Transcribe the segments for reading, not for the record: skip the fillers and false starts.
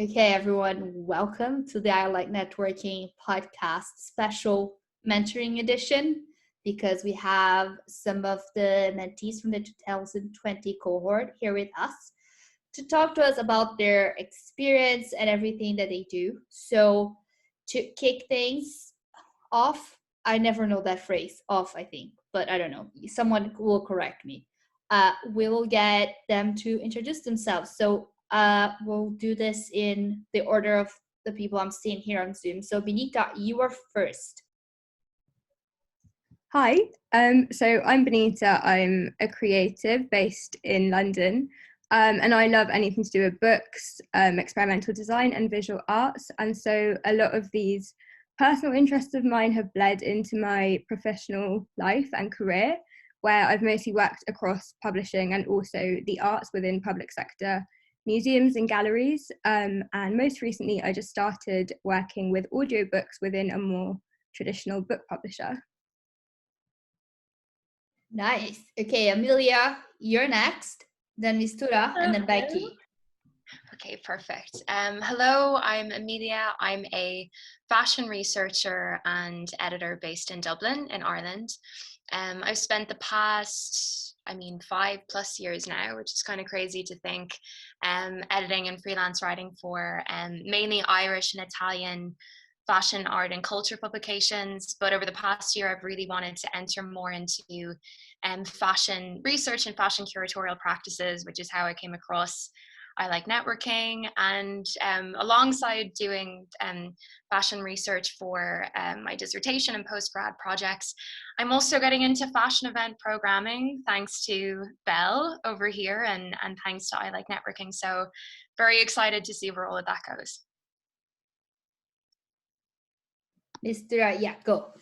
Okay, everyone, welcome to the I Like Networking podcast special mentoring edition, because we have some of the mentees from the 2020 cohort here with us to talk to us about their experience and everything that they do. So to kick things off, I never know that phrase, off, I think, but I don't know. Someone will correct me. We'll get them to introduce themselves. So we'll do this in the order of the people I'm seeing here on Zoom. So Benita, you are first. Hi, so I'm Benita. I'm a creative based in London, and I love anything to do with books, experimental design and visual arts. And so a lot of these personal interests of mine have bled into my professional life and career, where I've mostly worked across publishing and also the arts within public sector museums and galleries. And most recently, I just started working with audiobooks within a more traditional book publisher. Nice. Okay, Amelia, you're next. Then Mistura, and then Becky. Okay, perfect. Hello, I'm Amelia. I'm a fashion researcher and editor based in Dublin, in Ireland. I've spent the past, 5+ years now, which is kind of crazy to think, editing and freelance writing for mainly Irish and Italian fashion, art, and culture publications. But over the past year, I've really wanted to enter more into fashion research and fashion curatorial practices, which is how I came across I Like Networking. And alongside doing fashion research for my dissertation and postgrad projects, I'm also getting into fashion event programming, thanks to Belle over here, and thanks to I Like Networking. So very excited to see where all of that goes. Mistura, yeah, go.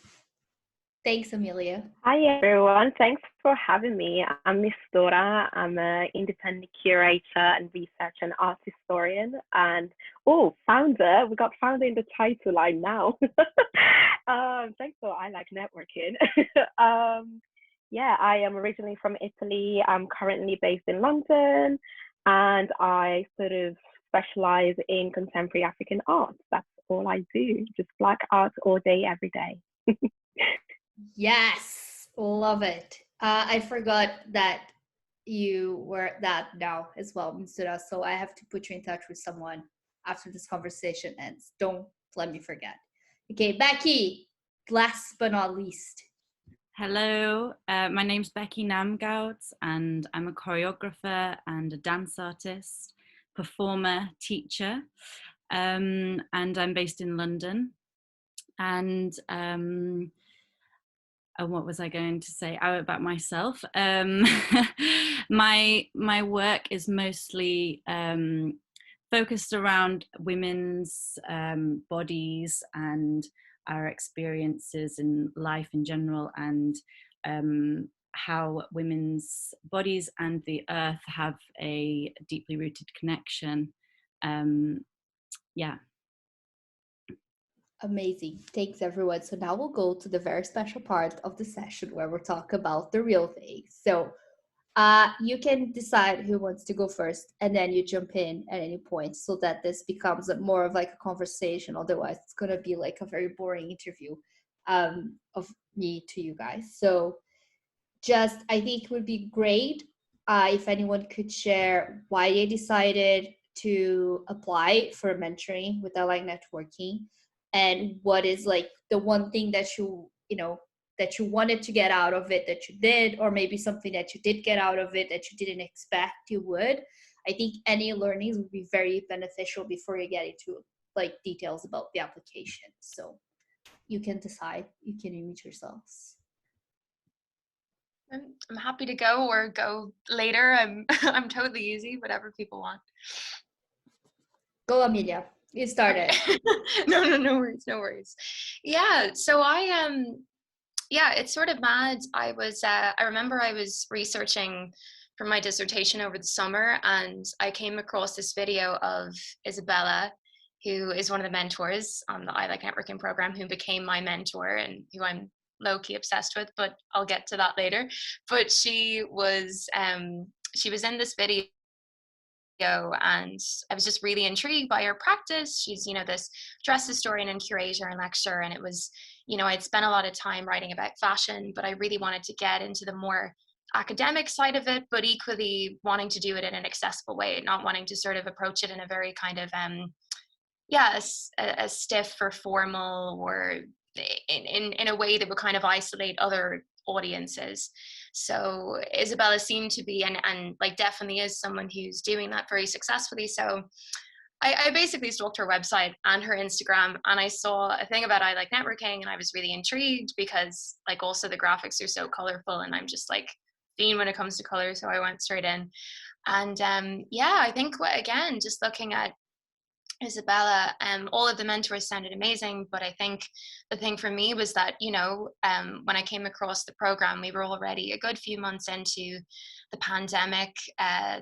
Thanks, Amelia. Hi, everyone. Thanks for having me. I'm Miss Dora. I'm an independent curator and research and art historian. And, founder. We got founder in the title line now. Thanks for I Like Networking. I am originally from Italy. I'm currently based in London. And I sort of specialize in contemporary African art. That's all I do. Just Black art all day, every day. Yes, love it. I forgot that you were that now as well, Mistura. So I have to put you in touch with someone after this conversation ends. Don't let me forget. Okay, Becky, last but not least. Hello, my name's Becky Namgauds, and I'm a choreographer and a dance artist, performer, teacher, and I'm based in London. And what was I going to say about myself? My work is mostly focused around women's bodies and our experiences in life in general, and how women's bodies and the earth have a deeply rooted connection. Amazing. Thanks, everyone. So now we'll go to the very special part of the session where we'll talk about the real thing. So you can decide who wants to go first, and then you jump in at any point, so that this becomes more of like a conversation. Otherwise, it's going to be like a very boring interview of me to you guys. So I think it would be great if anyone could share why they decided to apply for mentoring with I Like Networking, and what is like the one thing that that you wanted to get out of it that you did, or maybe something that you did get out of it that you didn't expect you would. I think any learnings would be very beneficial before you get into like details about the application. So you can decide, you can mute yourselves. I'm happy to go or go later. I'm totally easy, whatever people want. Go, Amelia. You started. No worries. Yeah, so it's sort of mad. I remember I was researching for my dissertation over the summer, and I came across this video of Isabella, who is one of the mentors on the I Like Networking program, who became my mentor and who I'm low-key obsessed with, but I'll get to that later. But she was in this video and I was just really intrigued by her practice. She's, this dress historian and curator and lecturer, and it was, I'd spent a lot of time writing about fashion, but I really wanted to get into the more academic side of it, but equally wanting to do it in an accessible way, not wanting to sort of approach it in a very kind of a stiff or formal, or in a way that would kind of isolate other audiences. So Isabella seemed to be, and like definitely is, someone who's doing that very successfully. So I basically stalked her website and her Instagram, and I saw a thing about I Like Networking, and I was really intrigued because like also the graphics are so colorful, and I'm just like fiend when it comes to color, so I went straight in. And I think again, just looking at Isabella, all of the mentors sounded amazing, but I think the thing for me was that, when I came across the program, we were already a good few months into the pandemic.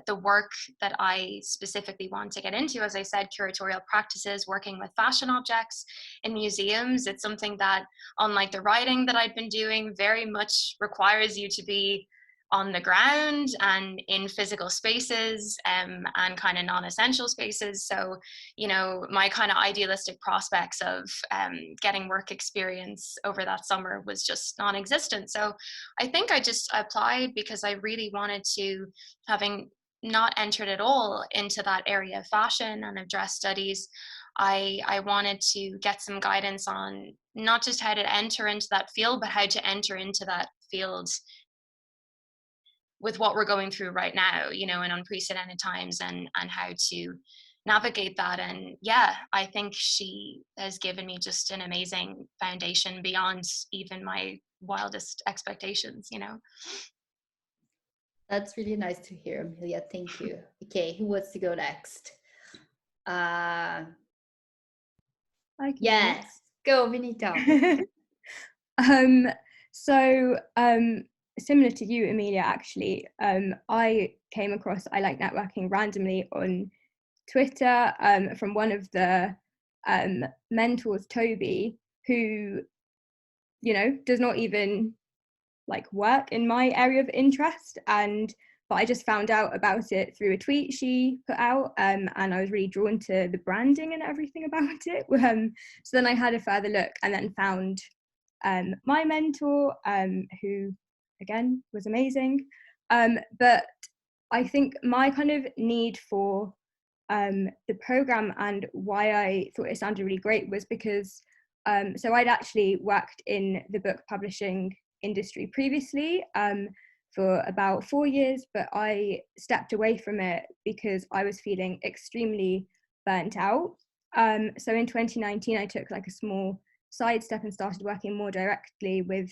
The work that I specifically want to get into, as I said, curatorial practices, working with fashion objects in museums, it's something that, unlike the writing that I'd been doing, very much requires you to be on the ground and in physical spaces, and kind of non-essential spaces. So, my kind of idealistic prospects of getting work experience over that summer was just non-existent. So I think I just applied because I really wanted to, having not entered at all into that area of fashion and of dress studies, I wanted to get some guidance on not just how to enter into that field, but how to enter into that field with what we're going through right now, in unprecedented times, and how to navigate that. And I think she has given me just an amazing foundation beyond even my wildest expectations. That's really nice to hear, Amelia. Thank you. Okay, who wants to go next? Yes, go, Benita. Similar to you, Amelia, actually, I came across I Like Networking randomly on Twitter from one of the mentors, Toby, who, does not even like work in my area of interest, but I just found out about it through a tweet she put out, and I was really drawn to the branding and everything about it. So then I had a further look and then found my mentor, who again was amazing. But I think my kind of need for the program and why I thought it sounded really great was because so I'd actually worked in the book publishing industry previously for about 4 years, but I stepped away from it because I was feeling extremely burnt out. So in 2019, I took like a small sidestep and started working more directly with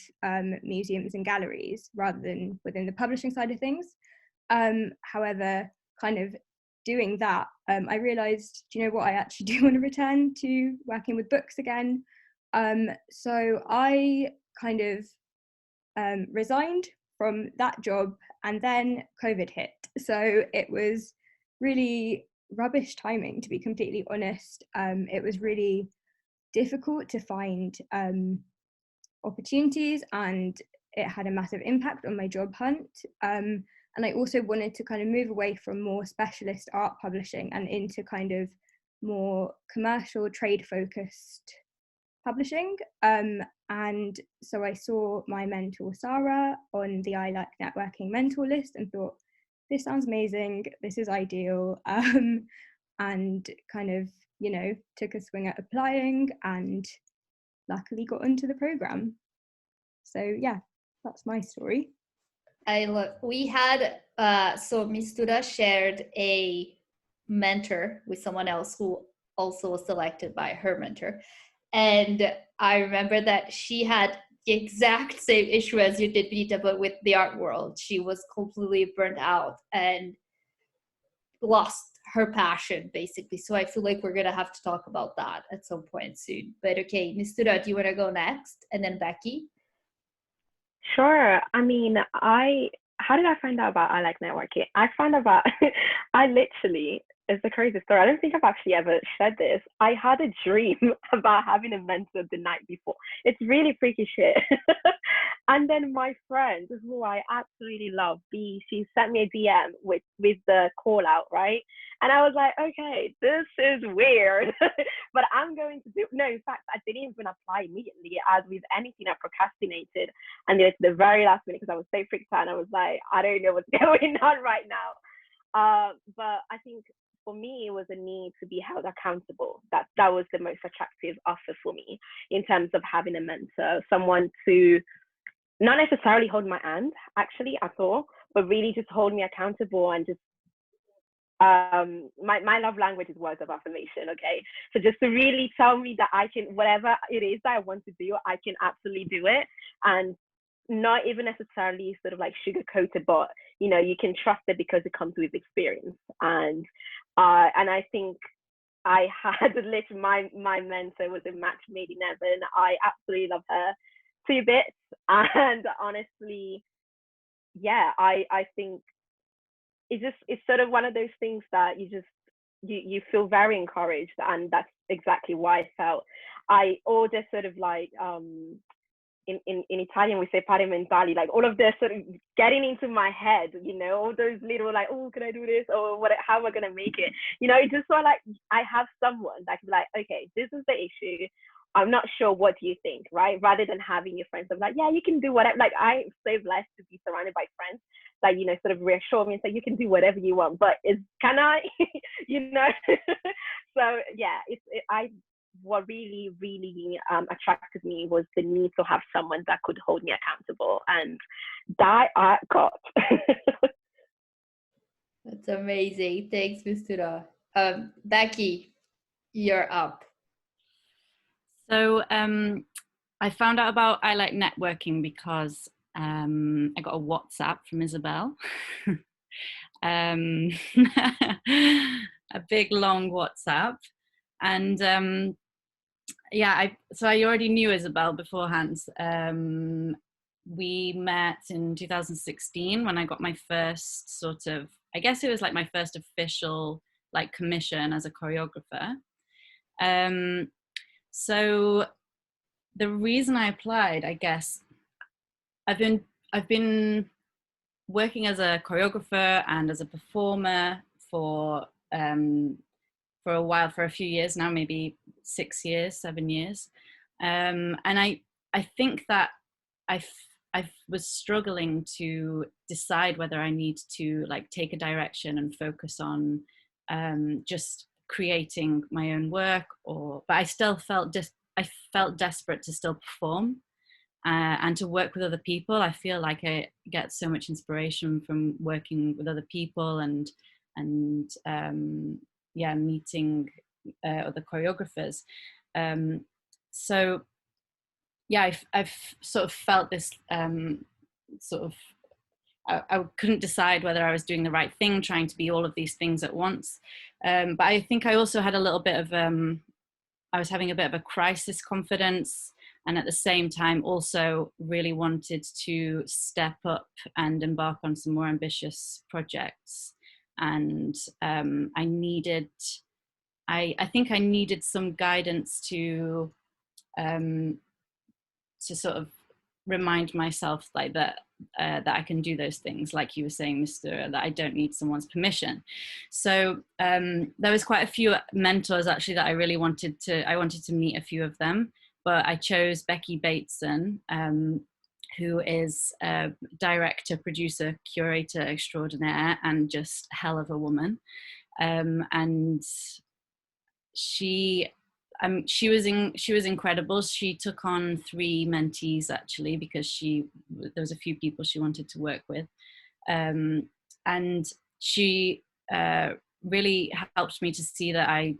museums and galleries rather than within the publishing side of things. However, kind of doing that, I realized, do you know what, I actually do want to return to working with books again. So I kind of resigned from that job, and then COVID hit. So it was really rubbish timing, to be completely honest. It was really difficult to find opportunities, and it had a massive impact on my job hunt. And I also wanted to kind of move away from more specialist art publishing and into kind of more commercial, trade focused publishing. And so I saw my mentor Sarah on the I Like Networking mentor list and thought, this sounds amazing, this is ideal, and kind of, took a swing at applying and luckily got into the program. So yeah, that's my story. We had so Mistura shared a mentor with someone else who also was selected by her mentor, and I remember that she had the exact same issue as you did, Benita, but with the art world. She was completely burnt out and lost her passion, basically. So I feel like we're gonna have to talk about that at some point soon. But okay, Mistura, do you want to go next, and then Becky? Sure. I mean, how did I find out about I Like Networking? I found out about, I literally it's a crazy story. I don't think I've actually ever shared this. I had a dream about having a mentor the night before. It's really freaky shit. And then my friend, who I absolutely love, B, she sent me a DM with the call out, right? And I was like, okay, this is weird, but I'm going to do. No, in fact, I didn't even apply immediately. As with anything, I procrastinated, and it's the very last minute because I was so freaked out. And I was like, I don't know what's going on right now. But I think for me, it was a need to be held accountable. That was the most attractive offer for me in terms of having a mentor, someone to not necessarily hold my hand actually at all, but really just hold me accountable and just my love language is words of affirmation. Okay, so just to really tell me that I can, whatever it is that I want to do, I can absolutely do it, and not even necessarily sort of like sugarcoated, but you know, you can trust it because it comes with experience. And I think I had literally my mentor was a match made in heaven. I absolutely love her to bits, and honestly, yeah, I think it's sort of one of those things that you feel very encouraged, and that's exactly why I felt. I order sort of like in Italian we say pari mentali, like all of this sort of getting into my head, you know, all those little like, oh, can I do this, or what, how am I gonna make it, you know, just so like I have someone that can be like, okay, this is the issue, I'm not sure, what do you think, right? Rather than having your friends of like, yeah, you can do whatever. Like I'm so blessed to be surrounded by friends that, you know, sort of reassure me and say, you can do whatever you want, but can I, you know? So yeah, what really, really attracted me was the need to have someone that could hold me accountable, and that I got. That's amazing. Thanks, Mistura. Becky, you're up. So I found out about I Like Networking because I got a WhatsApp from Isabel. A big long WhatsApp, and yeah, so I already knew Isabel beforehand. We met in 2016 when I got my first sort of, I guess it was like my first official like commission as a choreographer. So the reason I applied, I guess, I've been working as a choreographer and as a performer for a while, for a few years now, maybe 6 years, 7 years, and I think that I was struggling to decide whether I need to like take a direction and focus on just creating my own work, but I still felt desperate to still perform and to work with other people. I feel like I get so much inspiration from working with other people and yeah, meeting other choreographers. So yeah, I've sort of felt this sort of, I couldn't decide whether I was doing the right thing, trying to be all of these things at once. But I think I also had a little bit of, I was having a bit of a crisis confidence, and at the same time also really wanted to step up and embark on some more ambitious projects. And I think I needed some guidance to sort of remind myself like that I can do those things, like you were saying, Mr. That I don't need someone's permission. So there was quite a few mentors actually that I really wanted to meet a few of them, but I chose Becky Bateson, who is a director, producer, curator extraordinaire, and just hell of a woman. And she was incredible. She took on 3 mentees actually, because there was a few people she wanted to work with, and she really helped me to see that I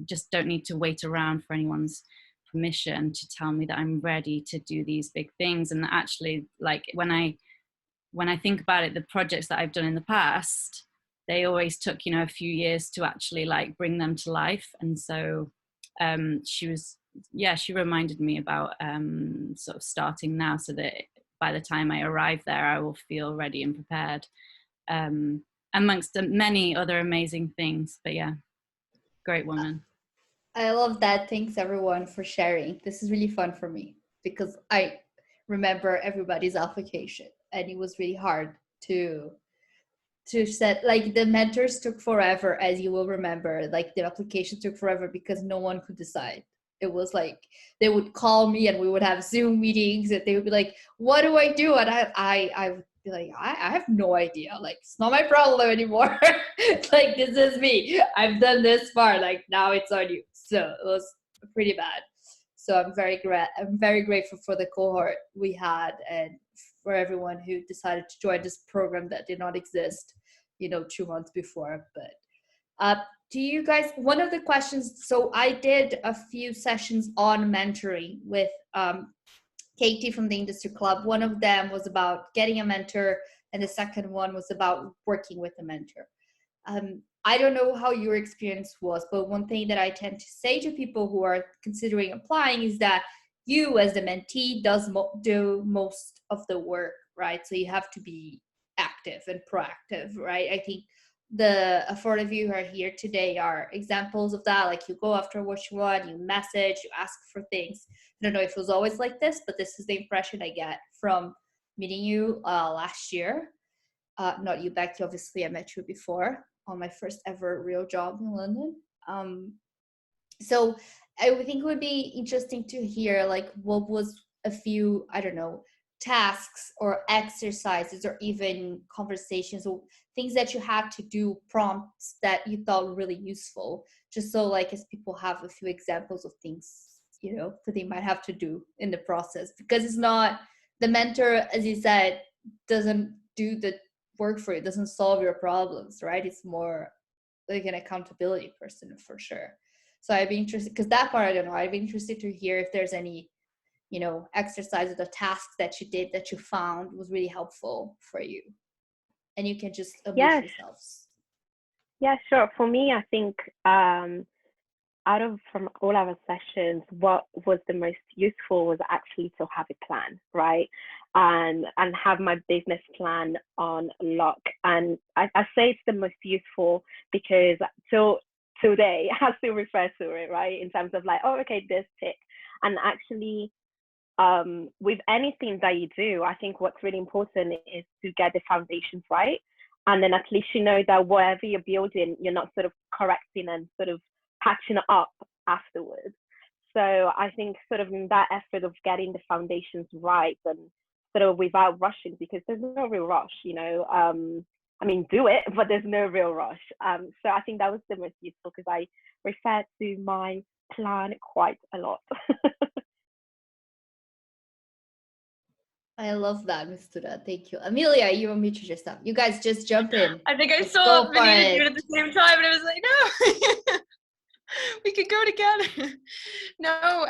just don't need to wait around for anyone's permission to tell me that I'm ready to do these big things. And actually, like when I think about it, the projects that I've done in the past, they always took, a few years to actually like bring them to life. And so she reminded me about sort of starting now, so that by the time I arrive there, I will feel ready and prepared. amongst many other amazing things. But yeah, great woman. I love that. Thanks everyone for sharing. This is really fun for me because I remember everybody's application and it was really hard to set, like the mentors took forever, as you will remember, like the application took forever because no one could decide. It was like they would call me and we would have Zoom meetings and they would be like, what do I do? And I would be like, I have no idea. Like, it's not my problem anymore. Like, this is me. I've done this far. Like, now it's on you. So it was pretty bad. So I'm very grateful for the cohort we had and for everyone who decided to join this program that did not exist, 2 months before. But do you guys, one of the questions, so I did a few sessions on mentoring with Katie from the Industry Club. One of them was about getting a mentor, and the second one was about working with a mentor. I don't know how your experience was, but one thing that I tend to say to people who are considering applying is that you as the mentee do most of the work, right? So you have to be active and proactive, right? I think the 4 of you who are here today are examples of that. Like, you go after what you want, you message, you ask for things. I don't know if it was always like this, but this is the impression I get from meeting you last year. Not you, Becky, obviously I met you before on my first ever real job in London. So I would think it would be interesting to hear, like, what was a few, I don't know, tasks or exercises or even conversations or things that you had to do, prompts that you thought were really useful, just so, like, as people have a few examples of things, that they might have to do in the process. Because it's not, the mentor, as you said, doesn't do the work for you, doesn't solve your problems, right? It's more like an accountability person for sure. So I'd be interested, because that part I don't know, I'd be interested to hear if there's any exercises or tasks that you did that you found was really helpful for you, and you can just unmute yourselves. Yeah, sure. For me, I think from all our sessions, what was the most useful was actually to have a plan, right? And have my business plan on lock. And I say it's the most useful because today I still refer to it, right? In terms of like, oh, okay, this tick. And actually, with anything that you do, I think what's really important is to get the foundations right. And then at least you know that whatever you're building, you're not sort of correcting and sort of patching it up afterwards. So I think sort of in that effort of getting the foundations right and sort of without rushing, because there's no real rush, I mean, do it, but there's no real rush. So I think that was the most useful because I refer to my plan quite a lot. I love that, Ms. Tura. Thank you. Amelia, you unmuted yourself. You guys just jump in. I think I saw Benita do it at the same time, and I was like, no, we could go together. No,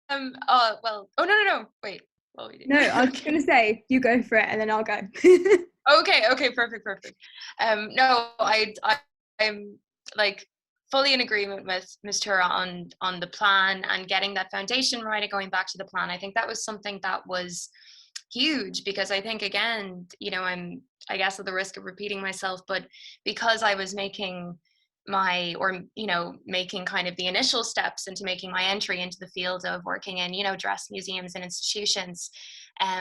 well, oh, no, wait. What we do? No, I was going to say, you go for it, and then I'll go. Okay, perfect. No, I'm like fully in agreement with Ms. Tura on the plan and getting that foundation right and going back to the plan. I think that was something that was huge because I think, again, I guess at the risk of repeating myself, but because I was making making kind of the initial steps into making my entry into the field of working in, dress museums and institutions.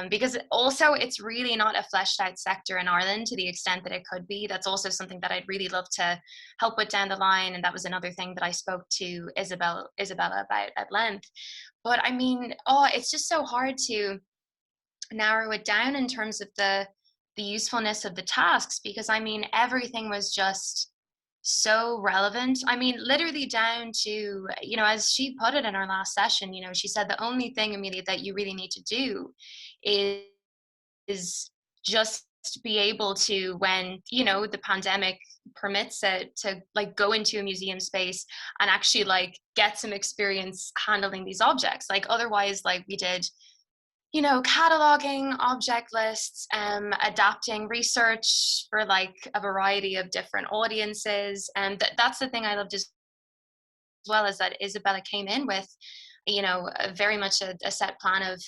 Because also it's really not a fleshed out sector in Ireland to the extent that it could be. That's also something that I'd really love to help with down the line. And that was another thing that I spoke to Isabella about at length. But I mean, it's just so hard to narrow it down in terms of the usefulness of the tasks, because I mean, everything was just so relevant. I mean, literally down to, as she put it in our last session, she said the only thing, Amelia, that you really need to do is just be able to, when, the pandemic permits it, to like go into a museum space and actually like get some experience handling these objects. Like otherwise, like we did, cataloging object lists, adapting research for like a variety of different audiences. And that's the thing I loved as well, is that Isabella came in with, very much a set plan of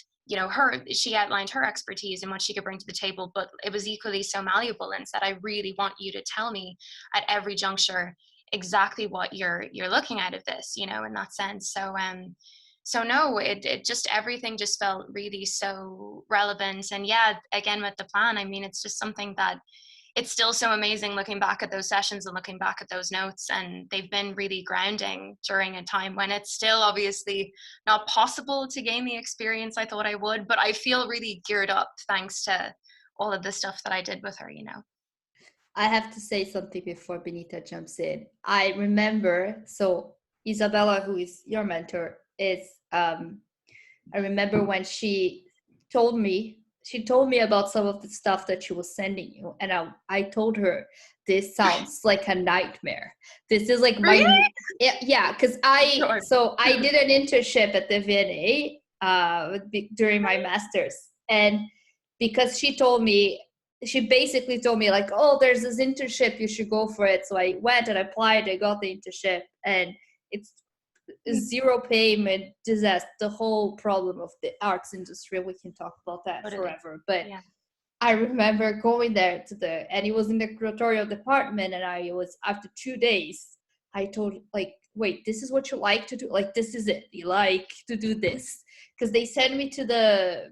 she outlined her expertise and what she could bring to the table, but it was equally so malleable and said, I really want you to tell me at every juncture exactly what you're looking at of this, in that sense. So no, it just, everything just felt really so relevant. And yeah, again, with the plan, I mean, it's just something that it's still so amazing looking back at those sessions and looking back at those notes, and they've been really grounding during a time when it's still obviously not possible to gain the experience I thought I would, but I feel really geared up thanks to all of the stuff that I did with her, I have to say something before Benita jumps in. I remember, so Isabella, who is your mentor, is I remember when she told me about some of the stuff that she was sending you, and I told her, this sounds like a nightmare. This is like my really? yeah, because I did an internship at the VNA during my master's, and because she basically told me like, oh, there's this internship, you should go for it. So I went and applied, I got the internship, and it's zero payment, disaster, the whole problem of the arts industry. We can talk about that forever. But yeah. I remember going there and it was in the curatorial department, and I was, after 2 days, I told, like, wait, this is what you like to do? Like, this is it? You like to do this? Because they sent me to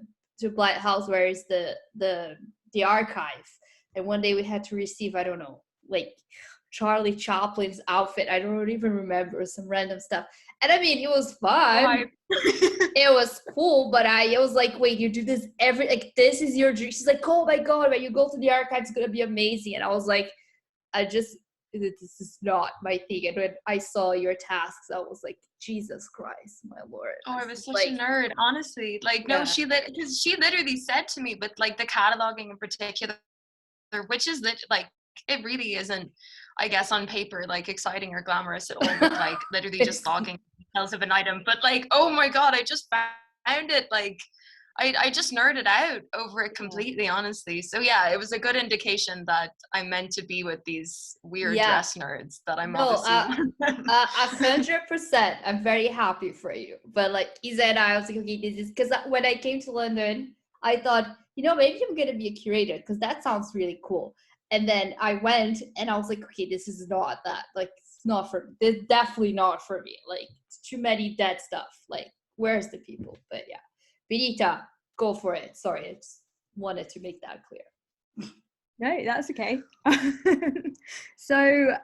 Blight House, where is the archive. And one day we had to receive, I don't know, like Charlie Chaplin's outfit. I don't even remember, some random stuff. And I mean, it was fun. It was cool, but I was like, wait, you do this this is your dream. She's like, oh my God, when you go to the archive, it's going to be amazing. And I was like, this is not my thing. And when I saw your tasks, I was like, Jesus Christ, my Lord. Oh, I was such a nerd, honestly. Like, no, she literally said to me, with like the cataloging in particular, which is like, it really isn't, I guess, on paper, like exciting or glamorous at all, but like literally just logging details of an item. But like, oh my God, I just found it, like, I just nerded out over it completely, honestly. So yeah, it was a good indication that I'm meant to be with these weird dress nerds that I'm obviously. 100%. I'm very happy for you. But like Isa and I was like, okay, this is, because when I came to London, I thought, maybe I'm gonna be a curator, because that sounds really cool. And then I went and I was like, okay, this is not that. Like, it's not for me. It's definitely not for me. Like, it's too many dead stuff. Like, where's the people? But yeah. Benita, go for it. Sorry, I just wanted to make that clear. No, that's okay. So,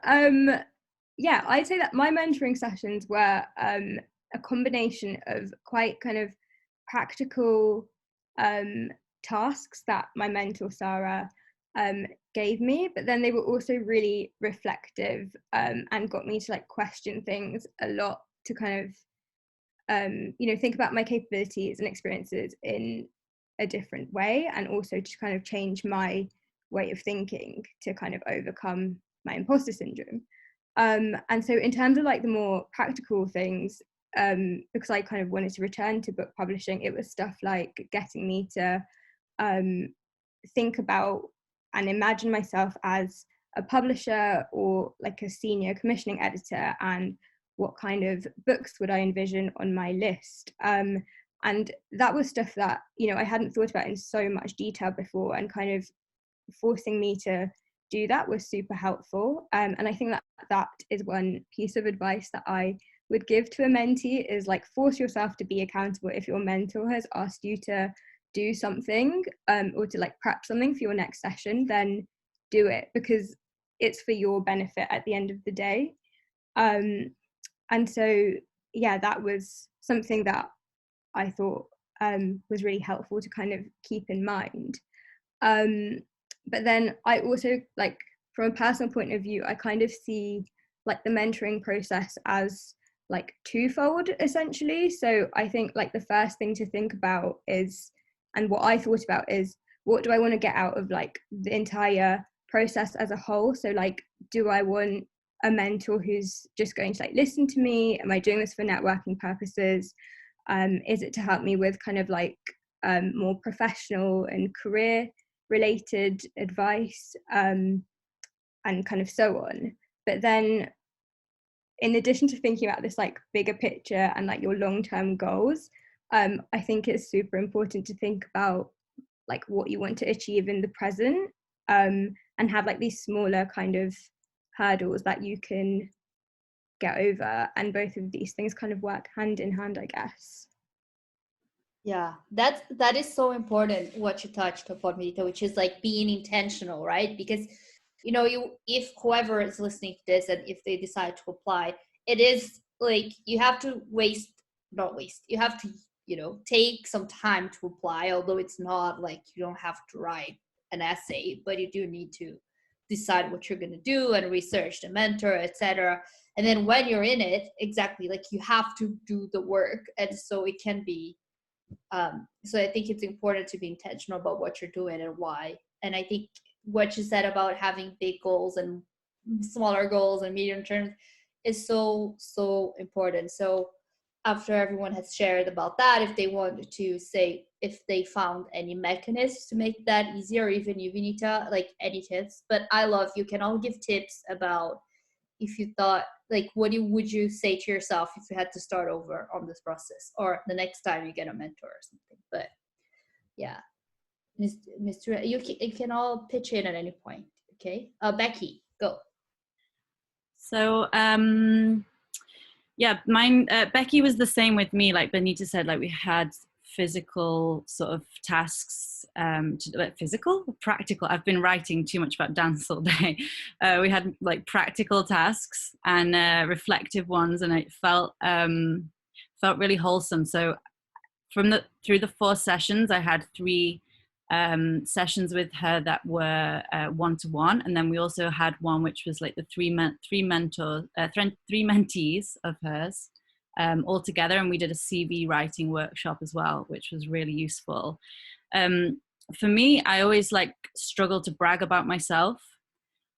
yeah, I'd say that my mentoring sessions were a combination of quite kind of practical tasks that my mentor, Sarah, gave me, but then they were also really reflective and got me to like question things a lot, to kind of think about my capabilities and experiences in a different way, and also to kind of change my way of thinking to kind of overcome my imposter syndrome. And so in terms of like the more practical things, because I kind of wanted to return to book publishing, it was stuff like getting me to think about and imagine myself as a publisher or like a senior commissioning editor, and what kind of books would I envision on my list. And that was stuff that, I hadn't thought about in so much detail before, and kind of forcing me to do that was super helpful. And I think that is one piece of advice that I would give to a mentee, is like, force yourself to be accountable. If your mentor has asked you to do something or to like prep something for your next session, then do it, because it's for your benefit at the end of the day. And so yeah, that was something that I thought was really helpful to kind of keep in mind. But then I also, like, from a personal point of view, I kind of see like the mentoring process as like twofold, essentially. So I think like the first thing to think about is, and what I thought about is, what do I want to get out of like the entire process as a whole? So like, do I want a mentor who's just going to like listen to me? Am I doing this for networking purposes? Is it to help me with kind of like more professional and career related advice, and kind of so on? But then, in addition to thinking about this like bigger picture and like your long-term goals, I think it's super important to think about like what you want to achieve in the present, and have like these smaller kind of hurdles that you can get over, and both of these things kind of work hand in hand, I guess. Yeah, that is so important what you touched upon, Mita, which is like being intentional, right? Because you if whoever is listening to this and if they decide to apply, it is like you have to not waste. You have to, take some time to apply, although it's not like you don't have to write an essay, but you do need to decide what you're going to do and research the mentor, etc. And then when you're in it, exactly, like you have to do the work. And so it can be so I think it's important to be intentional about what you're doing and why. And I think what you said about having big goals and smaller goals and medium terms is so, so important. So after everyone has shared about that, if they want to say if they found any mechanisms to make that easier, or even you, Vinita, like any tips. But I love, you can all give tips about if you thought, like, would you say to yourself if you had to start over on this process, or the next time you get a mentor or something. But yeah, Mr. You can all pitch in at any point. Okay, Becky, go. So yeah, mine, Becky was the same with me. Like Benita said, like we had physical sort of tasks, practical. I've been writing too much about dance all day. We had like practical tasks and reflective ones, and it felt really wholesome. So through the 4 sessions, I had 3 sessions with her that were one-to-one, and then we also had one which was like the 3 mentees of hers all together, and we did a CV writing workshop as well, which was really useful. For me, I always like struggle to brag about myself,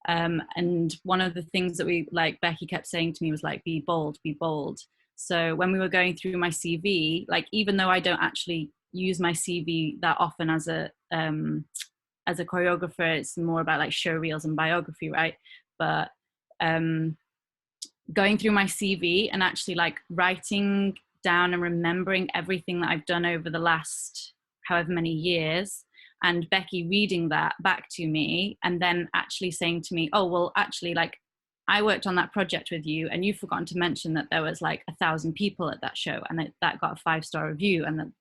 and one of the things that Becky kept saying to me was like, be bold, be bold. So when we were going through my CV, like even though I don't actually use my CV that often as a choreographer, it's more about like show reels and biography, right? But going through my CV and actually like writing down and remembering everything that I've done over the last however many years, and Becky reading that back to me and then actually saying to me, oh, well, actually, like I worked on that project with you and you've forgotten to mention that there was like 1,000 people at that show, and that got a 5-star review, and that,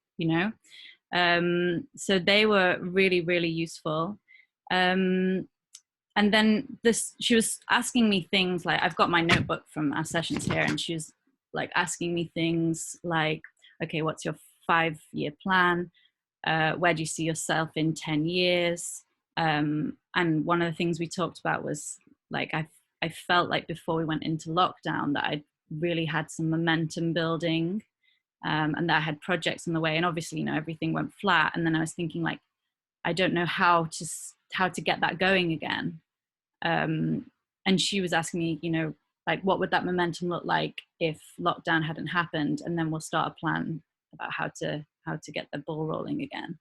so they were really, really useful. And then she was asking me things like, I've got my notebook from our sessions here, and she was like asking me things like, okay, what's your 5-year plan? Where do you see yourself in 10 years? And one of the things we talked about was like, I felt like before we went into lockdown that I really had some momentum building, and that I had projects on the way, and obviously, everything went flat. And then I was thinking like, I don't know how to get that going again. And she was asking me, like, what would that momentum look like if lockdown hadn't happened? And then we'll start a plan about how to get the ball rolling again.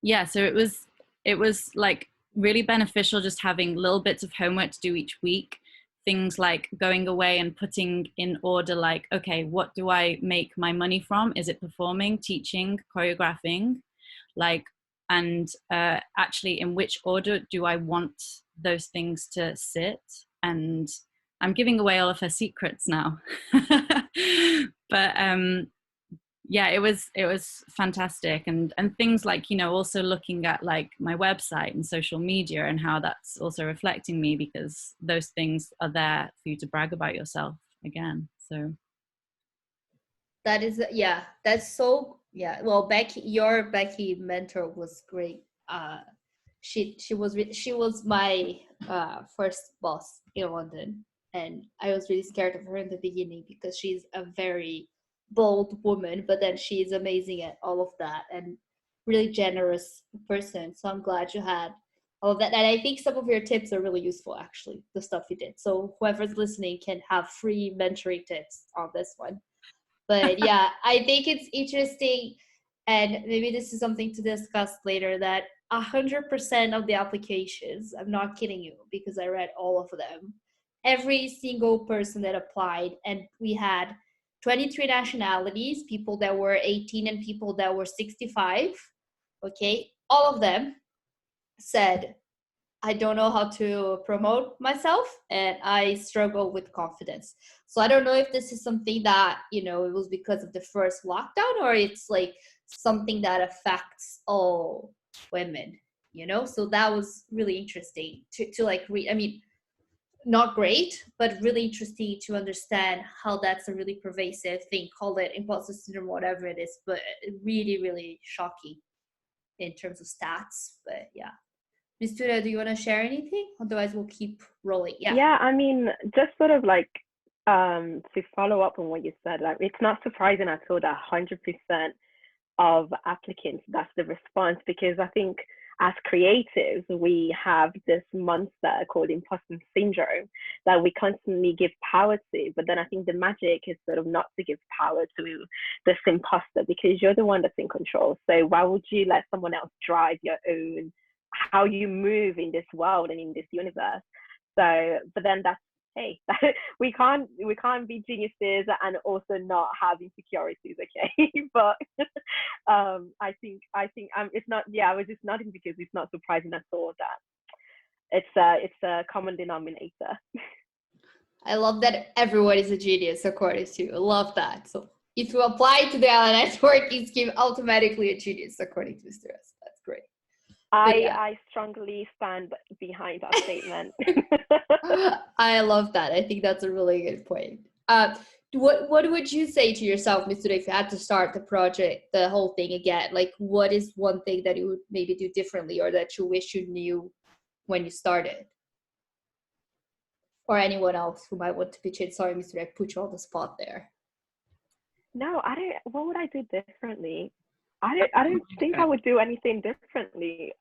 Yeah, so it was like really beneficial just having little bits of homework to do each week. Things like going away and putting in order, like, okay, what do I make my money from? Is it performing, teaching, choreographing? Like, and actually in which order do I want those things to sit? And I'm giving away all of her secrets now. But yeah, it was fantastic. And things like, also looking at like my website and social media and how that's also reflecting me, because those things are there for you to brag about yourself again. So that is, yeah, that's so, yeah. Well, your Becky mentor was great. She was my first boss in London, and I was really scared of her in the beginning because she's a very bold woman, but then she's amazing at all of that and really generous person. So I'm glad you had all of that, and I think some of your tips are really useful, actually, the stuff you did. So whoever's listening can have free mentoring tips on this one. But yeah, I think it's interesting, and maybe this is something to discuss later, that 100% of the applications, I'm not kidding you because I read all of them, every single person that applied, and we had 23 nationalities, people that were 18 and people that were 65. Okay, all of them said, I don't know how to promote myself and I struggle with confidence. So I don't know if this is something that, you know, it was because of the first lockdown, or it's like something that affects all women, you know? So that was really interesting to like read. I mean, not great, but really interesting to understand how that's a really pervasive thing. Call it imposter syndrome, whatever it is, but really, really shocking in terms of stats. But yeah. Miss Tura, do you want to share anything? Otherwise, we'll keep rolling. Yeah. Yeah, I mean, just sort of like to follow up on what you said, like it's not surprising at all that 100% of applicants, that's the response, because I think as creatives, we have this monster called imposter syndrome that we constantly give power to. But then I think the magic is sort of not to give power to this imposter, because you're the one that's in control. So why would you let someone else drive your own, how you move in this world and in this universe? So, but then that's, hey, we can't be geniuses and also not have insecurities, okay? But I think it's not. Yeah, I was just nodding because it's not surprising at all that it's a common denominator. I love that everyone is a genius according to you. I love that. So if you apply to the networking scheme, automatically a genius according to Mr. S. That's great. I strongly stand behind that statement. I love that. I think that's a really good point. What would you say to yourself, Mr. if you had to start the project, the whole thing again? Like, what is one thing that you would maybe do differently, or that you wish you knew when you started? Or anyone else who might want to pitch in? Sorry, Mr. I put you on the spot there. No, I don't. What would I do differently? I don't think I would do anything differently.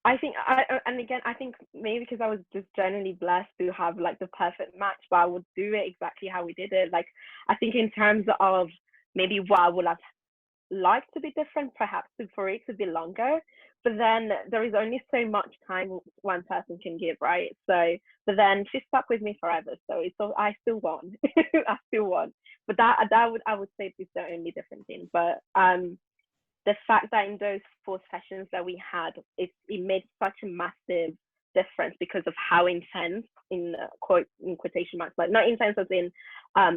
I think I think maybe because I was just generally blessed to have like the perfect match, but I would do it exactly how we did it. Like, I think in terms of maybe what I would have liked to be different, perhaps for it to be longer, but then there is only so much time one person can give, right? So, but then she stuck with me forever, so I still won. I still won. But I would say is the only different thing. But the fact that in those 4 sessions that we had, it made such a massive difference because of how intense, in quotation marks, like not intense as in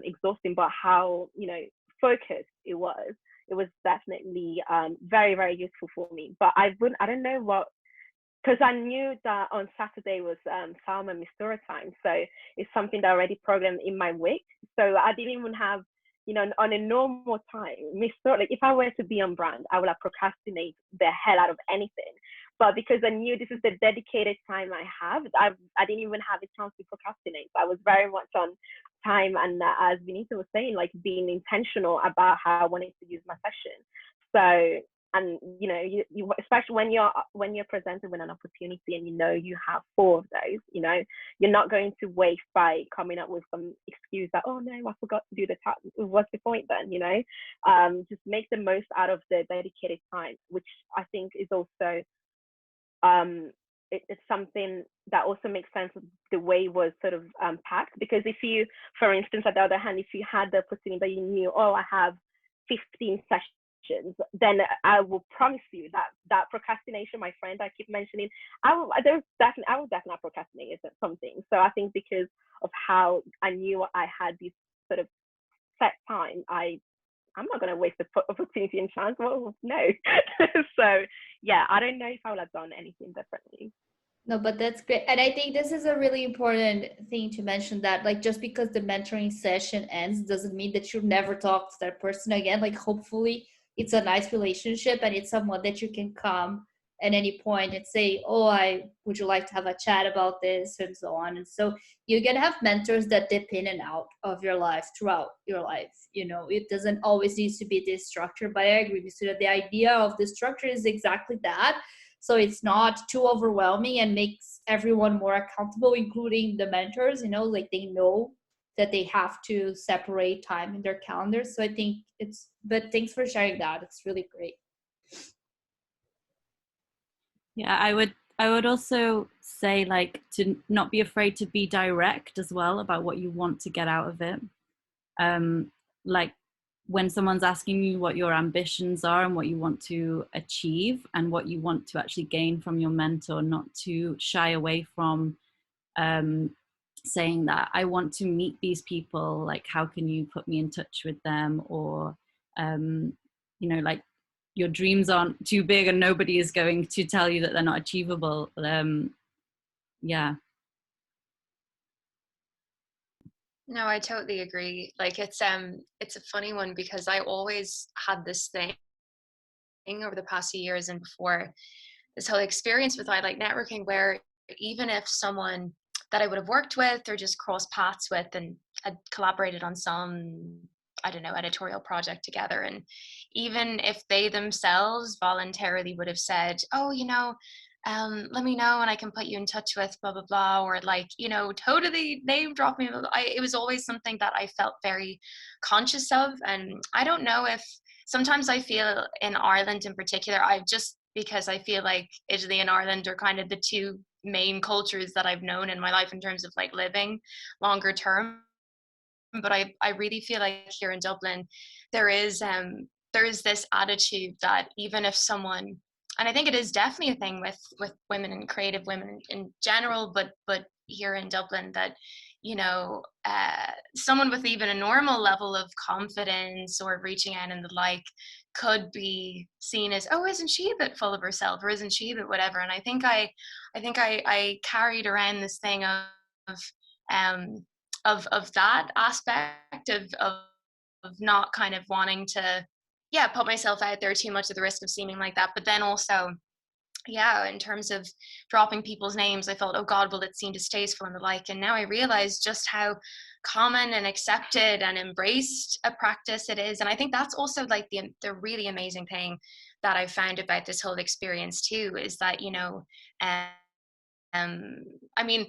exhausting, but how, you know, focused it was. It was definitely very, very useful for me. But I don't know what, because I knew that on Saturday was Salma Mistura time, so it's something that I already programmed in my week. So I didn't even have, you know, on a normal time, Mistura, like if I were to be on brand, I would have procrastinated the hell out of anything. But because I knew this is the dedicated time I have, I didn't even have a chance to procrastinate. So I was very much on time, and as Benita was saying, like being intentional about how I wanted to use my session. So, and you know, you especially when you're presented with an opportunity and you know you have 4 of those, you know, you're not going to waste by coming up with some excuse that, oh no, I forgot to do the task. What's the point then? You know, just make the most out of the dedicated time, which I think is also it's something that also makes sense of the way it was sort of packed. Because if you, for instance, on the other hand, if you had the opportunity that you knew, oh, I have 15 sessions, then I will promise you that procrastination, my friend, I keep mentioning, I will definitely not procrastinate at something. So I think because of how I knew I had this sort of set time, I'm not going to waste the opportunity and chance. Well, no. So yeah, I don't know if I would have done anything differently. No, but that's great. And I think this is a really important thing to mention, that like just because the mentoring session ends doesn't mean that you'll never talk to that person again. Like hopefully it's a nice relationship and it's someone that you can come at any point and say, oh, would you like to have a chat about this, and so on. And so you're going to have mentors that dip in and out of your life throughout your life. You know, it doesn't always need to be this structure, but I agree with you that the idea of the structure is exactly that. So it's not too overwhelming and makes everyone more accountable, including the mentors, you know, like they know that they have to separate time in their calendars. So I think but thanks for sharing that. It's really great. Yeah, I would also say, like, to not be afraid to be direct as well about what you want to get out of it. like when someone's asking you what your ambitions are and what you want to achieve and what you want to actually gain from your mentor, not to shy away from saying that I want to meet these people, like how can you put me in touch with them, or you know, like your dreams aren't too big and nobody is going to tell you that they're not achievable. Yeah. No, I totally agree. Like it's a funny one because I always had this thing over the past few years and before this whole experience with I like networking, where even if someone that I would have worked with or just crossed paths with and had collaborated on some, I don't know, editorial project together, and even if they themselves voluntarily would have said, oh, you know, let me know and I can put you in touch with blah blah blah, or like, you know, totally name drop me. It was always something that I felt very conscious of, and I don't know if sometimes I feel in Ireland in particular, I've just because I feel like Italy and Ireland are kind of the two main cultures that I've known in my life in terms of like living longer term. But I really feel like here in Dublin, there is this attitude that even if someone, and I think it is definitely a thing with women and creative women in general, but here in Dublin, that you know, someone with even a normal level of confidence or reaching out and the like could be seen as, oh, isn't she a bit full of herself, or isn't she a bit whatever. And I carried around this thing um of that aspect of not kind of wanting to put myself out there too much at the risk of seeming like that. But then also, in terms of dropping people's names, I felt, oh God, will it seem distasteful and the like. And now I realize just how common and accepted and embraced a practice it is. And I think that's also like the really amazing thing that I found about this whole experience too, is that, you know, I mean,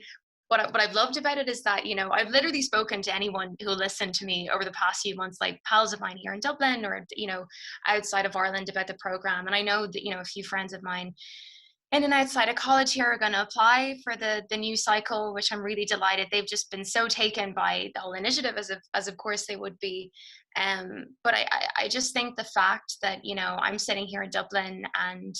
what I've loved about it is that, you know, I've literally spoken to anyone who listened to me over the past few months, like pals of mine here in Dublin or, you know, outside of Ireland, about the program. And I know that, you know, a few friends of mine in and outside of college here are going to apply for the new cycle, which I'm really delighted. They've just been so taken by the whole initiative, as of course they would be. But I just think the fact that, you know, I'm sitting here in Dublin and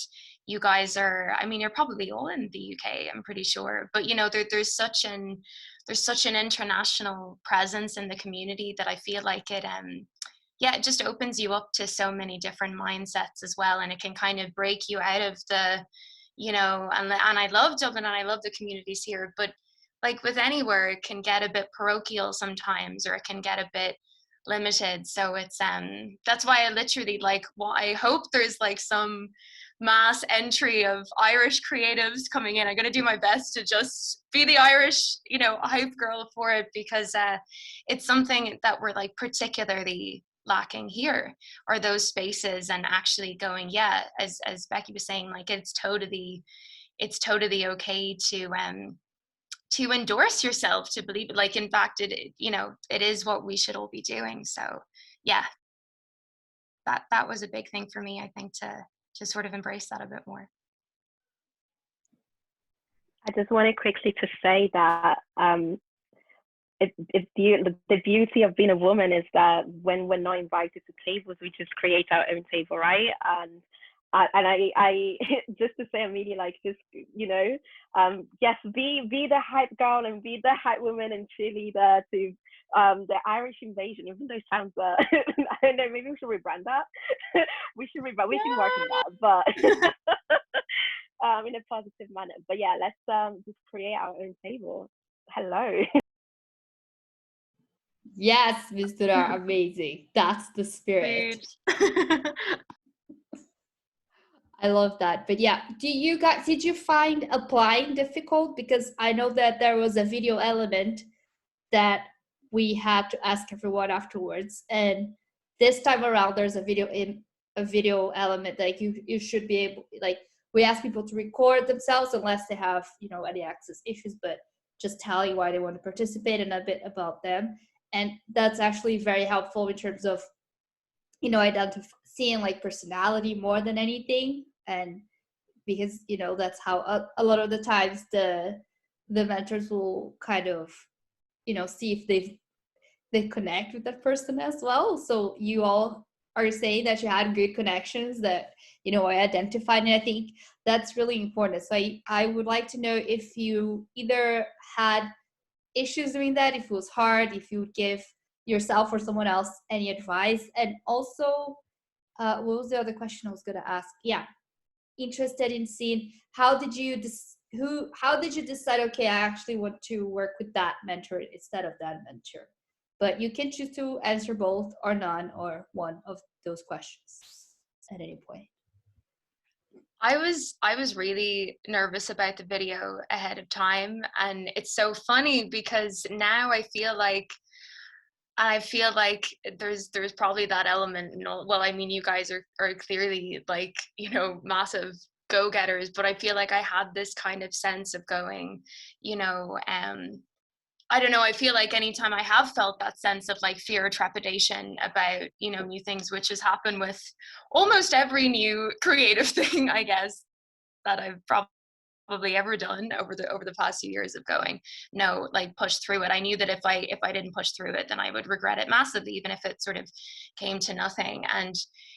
you guys are, I mean, you're probably all in the UK, I'm pretty sure. But, you know, there's such an international presence in the community that I feel like it it just opens you up to so many different mindsets as well, and it can kind of break you out of the, you know, and I love Dublin and I love the communities here, but like with anywhere, it can get a bit parochial sometimes, or it can get a bit limited. So it's that's why I literally I hope there's like some mass entry of Irish creatives coming in. I'm going to do my best to just be the Irish, you know, hype girl for it, because it's something that we're like particularly lacking here, are those spaces, and actually going, as Becky was saying, like it's totally okay to endorse yourself, to believe it. Like in fact, it, you know, it is what we should all be doing. So that was a big thing for me, I think, to sort of embrace that a bit more. I just wanted quickly to say that the beauty of being a woman is that when we're not invited to tables, we just create our own table, right? And I just to say, Amelia, like, just, you know, yes, be the hype girl and be the hype woman and cheerleader to the Irish invasion, even though it sounds I don't know, maybe we should rebrand that. we should work on that, but in a positive manner. But yeah, let's just create our own table. Hello. Yes, Mr. Amazing. That's the spirit. I love that. But yeah, did you find applying difficult? Because I know that there was a video element that we had to ask everyone afterwards, and this time around there's a video element. Like you should be able, like, we ask people to record themselves unless they have, you know, any access issues, but just telling why they want to participate and a bit about them. And that's actually very helpful in terms of, you know, seeing like personality more than anything. And because, you know, that's how a lot of the times the mentors will kind of, you know, see if they connect with that person as well. So you all are saying that you had good connections that, you know, I identified, and I think that's really important. So I would like to know if you either had issues doing that, if it was hard, if you would give yourself or someone else any advice. And also, what was the other question I was going to ask? Yeah, interested in seeing how did you how did you decide, okay, I actually want to work with that mentor instead of that mentor? But you can choose to answer both or none or one of those questions at any point. I was really nervous about the video ahead of time, and it's so funny because now I feel like there's probably that element. Well, I mean, you guys are clearly like, you know, massive go-getters, but I feel like I had this kind of sense of going, you know, I don't know, I feel like anytime I have felt that sense of like fear or trepidation about, you know, new things, which has happened with almost every new creative thing, I guess, that I've probably ever done over the past few years of going, no, like push through it. I knew that if I didn't push through it, then I would regret it massively, even if it sort of came to nothing. And,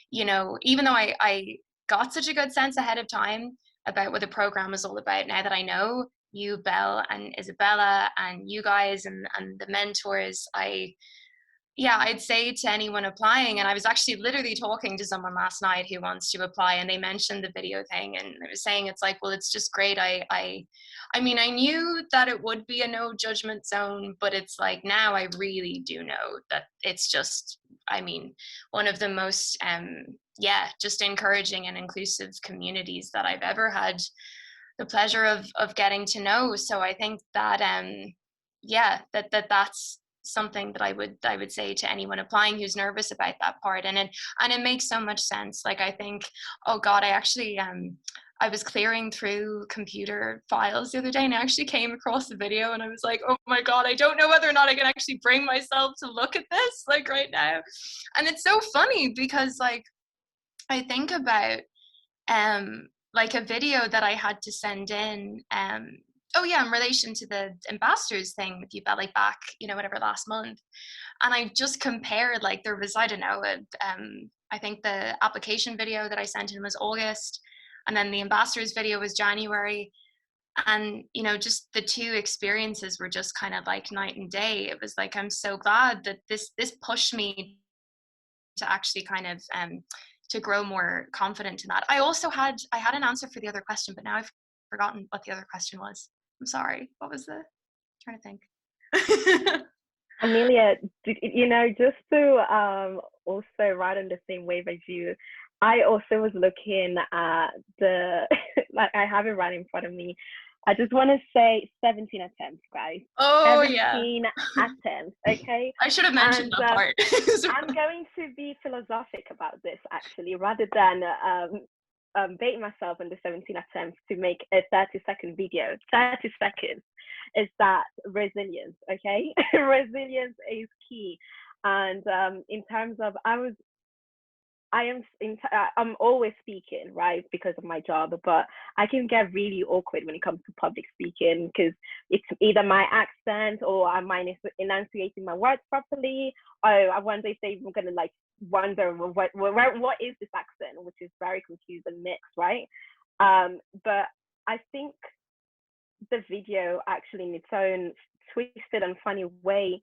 you know, even though I got such a good sense ahead of time about what the program was all about, now that I know you, Belle and Isabella, and you guys and the mentors, I'd say to anyone applying, and I was actually literally talking to someone last night who wants to apply, and they mentioned the video thing, and I was saying, it's like, well, it's just great. I mean, I knew that it would be a no judgment zone, but it's like, now I really do know that it's just, I mean, one of the most, just encouraging and inclusive communities that I've ever had the pleasure of getting to know. So I think that, that's something that I would say to anyone applying who's nervous about that part. And it makes so much sense. Like, I think, oh God, I actually I was clearing through computer files the other day, and I actually came across the video, and I was like, oh my God, I don't know whether or not I can actually bring myself to look at this like right now. And it's so funny because, like, I think about like a video that I had to send in in relation to the ambassadors thing with you, Belle, like back, you know, whatever, last month. And I just compared, like, there was, I don't know, I think the application video that I sent in was August, and then the ambassadors video was January. And, you know, just the two experiences were just kind of like night and day. It was like, I'm so glad that this pushed me to actually kind of to grow more confident in that. I had an answer for the other question, but now I've forgotten what the other question was. I'm sorry. What was I'm trying to think. Amelia, you know, just to also ride on the same wave as you, I also was looking at the, like, I have it right in front of me. I just want to say 17 attempts, guys. Oh, 17 attempts, okay? I should have mentioned that part. I'm going to be philosophic about this, actually, rather than bait myself on the 17 attempts to make a 30-second video. 30 seconds is that resilience, okay? Resilience is key. And in terms of, I'm always speaking, right, because of my job, but I can get really awkward when it comes to public speaking because it's either my accent or I'm enunciating my words properly. Oh, I wonder if they're even gonna like wonder what is this accent, which is very confused and mixed, right? But I think the video actually in its own twisted and funny way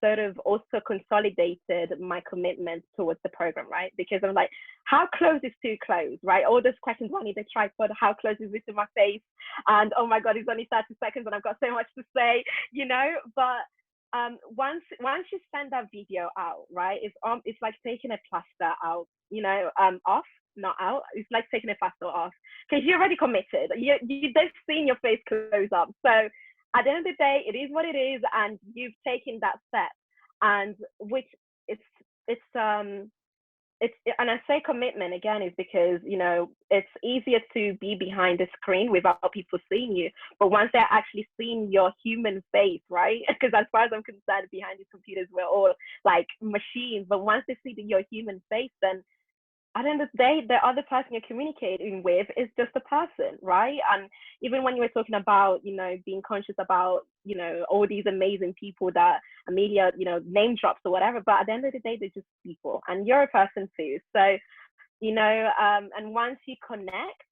sort of also consolidated my commitment towards the program, right? Because I'm like, how close is too close, right? All those questions, I need a tripod, how close is this to my face? And oh my God, it's only 30 seconds and I've got so much to say, you know? But once you send that video out, right, it's like taking a plaster out, you know, off, not out. It's like taking a plaster off because you're already committed. They've seen your face close up. So at the end of the day, it is what it is, and you've taken that step, and which and I say commitment again is because, you know, it's easier to be behind the screen without people seeing you, but once they're actually seeing your human face, right? Because as far as I'm concerned, behind these computers we're all like machines, but once they see your human face, then at the end of the day, the other person you're communicating with is just a person, right? And even when you were talking about, you know, being conscious about, you know, all these amazing people that Amelia, you know, name drops or whatever, but at the end of the day, they're just people, and you're a person too. So, you know, and once you connect,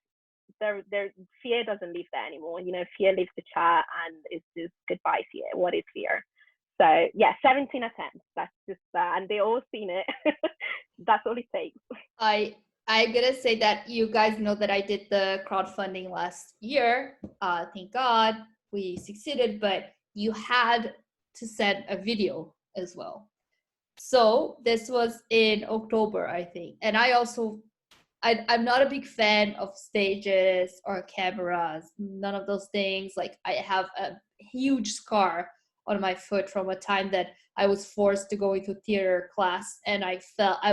their fear doesn't live there anymore. You know, fear leaves the chat, and it's just goodbye fear. What is fear? So yeah, 17 attempts. That's just and they all seen it. That's all it takes. I'm gonna say that you guys know that I did the crowdfunding last year. Thank God we succeeded, but you had to send a video as well. So this was in October, I think, and I'm not a big fan of stages or cameras, none of those things. Like, I have a huge scar on my foot from a time that I was forced to go into theater class, and I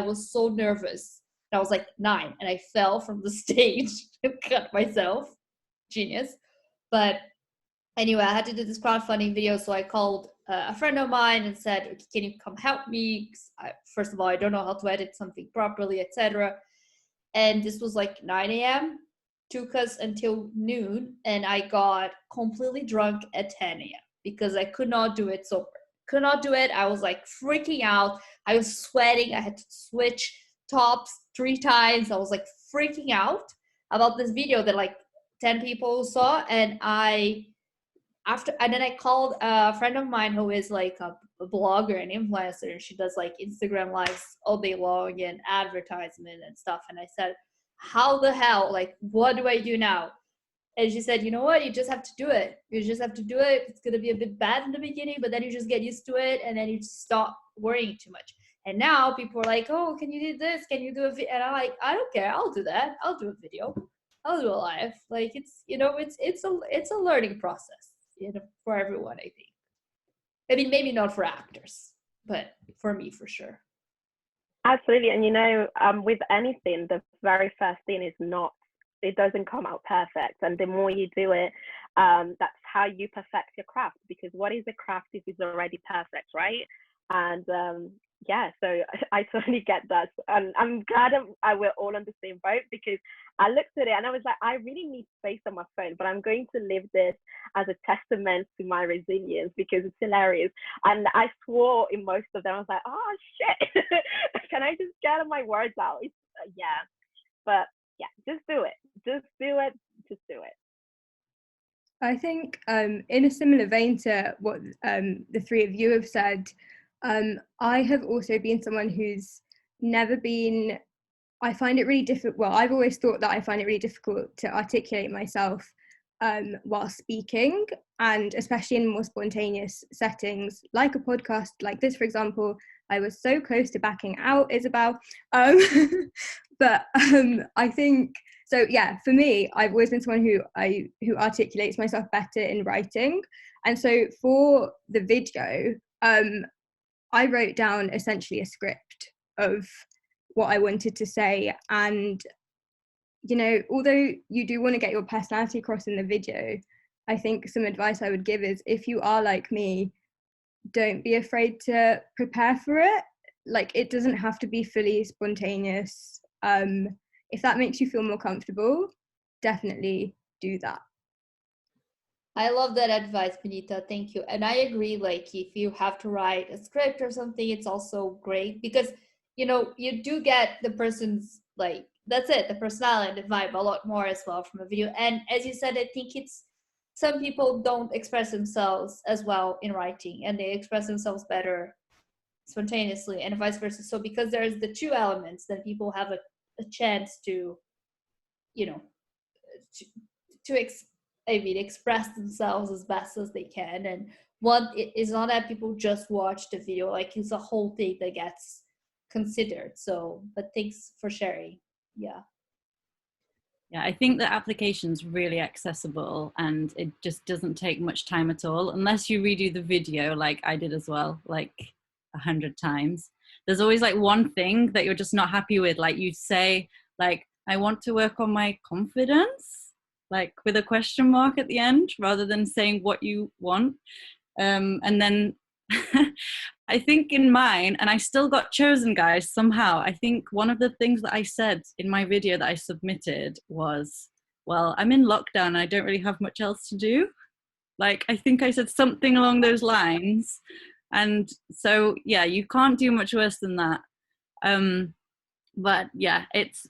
was so nervous. I was like 9 and I fell from the stage and cut myself. Genius. But anyway, I had to do this crowdfunding video, so I called a friend of mine and said, can you come help me? First of all, I don't know how to edit something properly, etc. And this was like 9 a.m. Took us until noon, and I got completely drunk at 10 a.m. because I could not do it sober. Could not do it. I was like freaking out. I was sweating. I had to switch tops 3 times. I was like freaking out about this video that like 10 people saw. And then I called a friend of mine who is like a blogger and influencer, and she does like Instagram lives all day long and advertisement and stuff. And I said, how the hell, like, what do I do now? And she said, you know what, you just have to do it. You just have to do it. It's going to be a bit bad in the beginning, but then you just get used to it, and then you just stop worrying too much. And now people are like, oh, can you do this? Can you do a video? And I'm like, I don't care. I'll do that. I'll do a video. I'll do a live. Like, it's, you know, it's a learning process, you know, for everyone, I think. I mean, maybe not for actors, but for me, for sure. Absolutely. And, you know, with anything, the very first thing is it doesn't come out perfect. And the more you do it, that's how you perfect your craft, because what is a craft if it's already perfect, right? And yeah, so I totally get that. And I'm glad we're all on the same boat, because I looked at it and I was like, I really need space on my phone, but I'm going to leave this as a testament to my resilience, because it's hilarious. And I swore in most of them. I was like, oh shit, can I just get my words out? Yeah, but yeah, just do it. Just do it. Just do it. I think in a similar vein to what the three of you have said, I have also been someone who's never been, I find it really difficult, well, I've always thought that I find it really difficult to articulate myself while speaking, and especially in more spontaneous settings, like a podcast like this, for example. I was so close to backing out, Isabel. But I think, so yeah, for me, I've always been someone who articulates myself better in writing. And so for the video, I wrote down essentially a script of what I wanted to say. And, you know, although you do want to get your personality across in the video, I think some advice I would give is, if you are like me, don't be afraid to prepare for it. Like, it doesn't have to be fully spontaneous. If that makes you feel more comfortable, definitely do that. I love that advice, Benita. Thank you. And I agree, like, if you have to write a script or something, it's also great, because, you know, you do get the person's, like, that's it, the personality and the vibe a lot more as well from a video. And as you said, I think some people don't express themselves as well in writing, and they express themselves better spontaneously, and vice versa. So because there's the two elements, then people have a chance to, you know, express themselves as best as they can. And it's not that people just watch the video, like, it's a whole thing that gets considered. So, but thanks for sharing. Yeah, I think the application's really accessible, and it just doesn't take much time at all, unless you redo the video like I did as well, like 100 times. There's always like one thing that you're just not happy with, like you say, like, I want to work on my confidence, like with a question mark at the end, rather than saying what you want. And then I think in mine, and I still got chosen, guys, somehow. I think one of the things that I said in my video that I submitted was, well, I'm in lockdown. I don't really have much else to do. Like, I think I said something along those lines. And so, yeah, you can't do much worse than that. But yeah, it's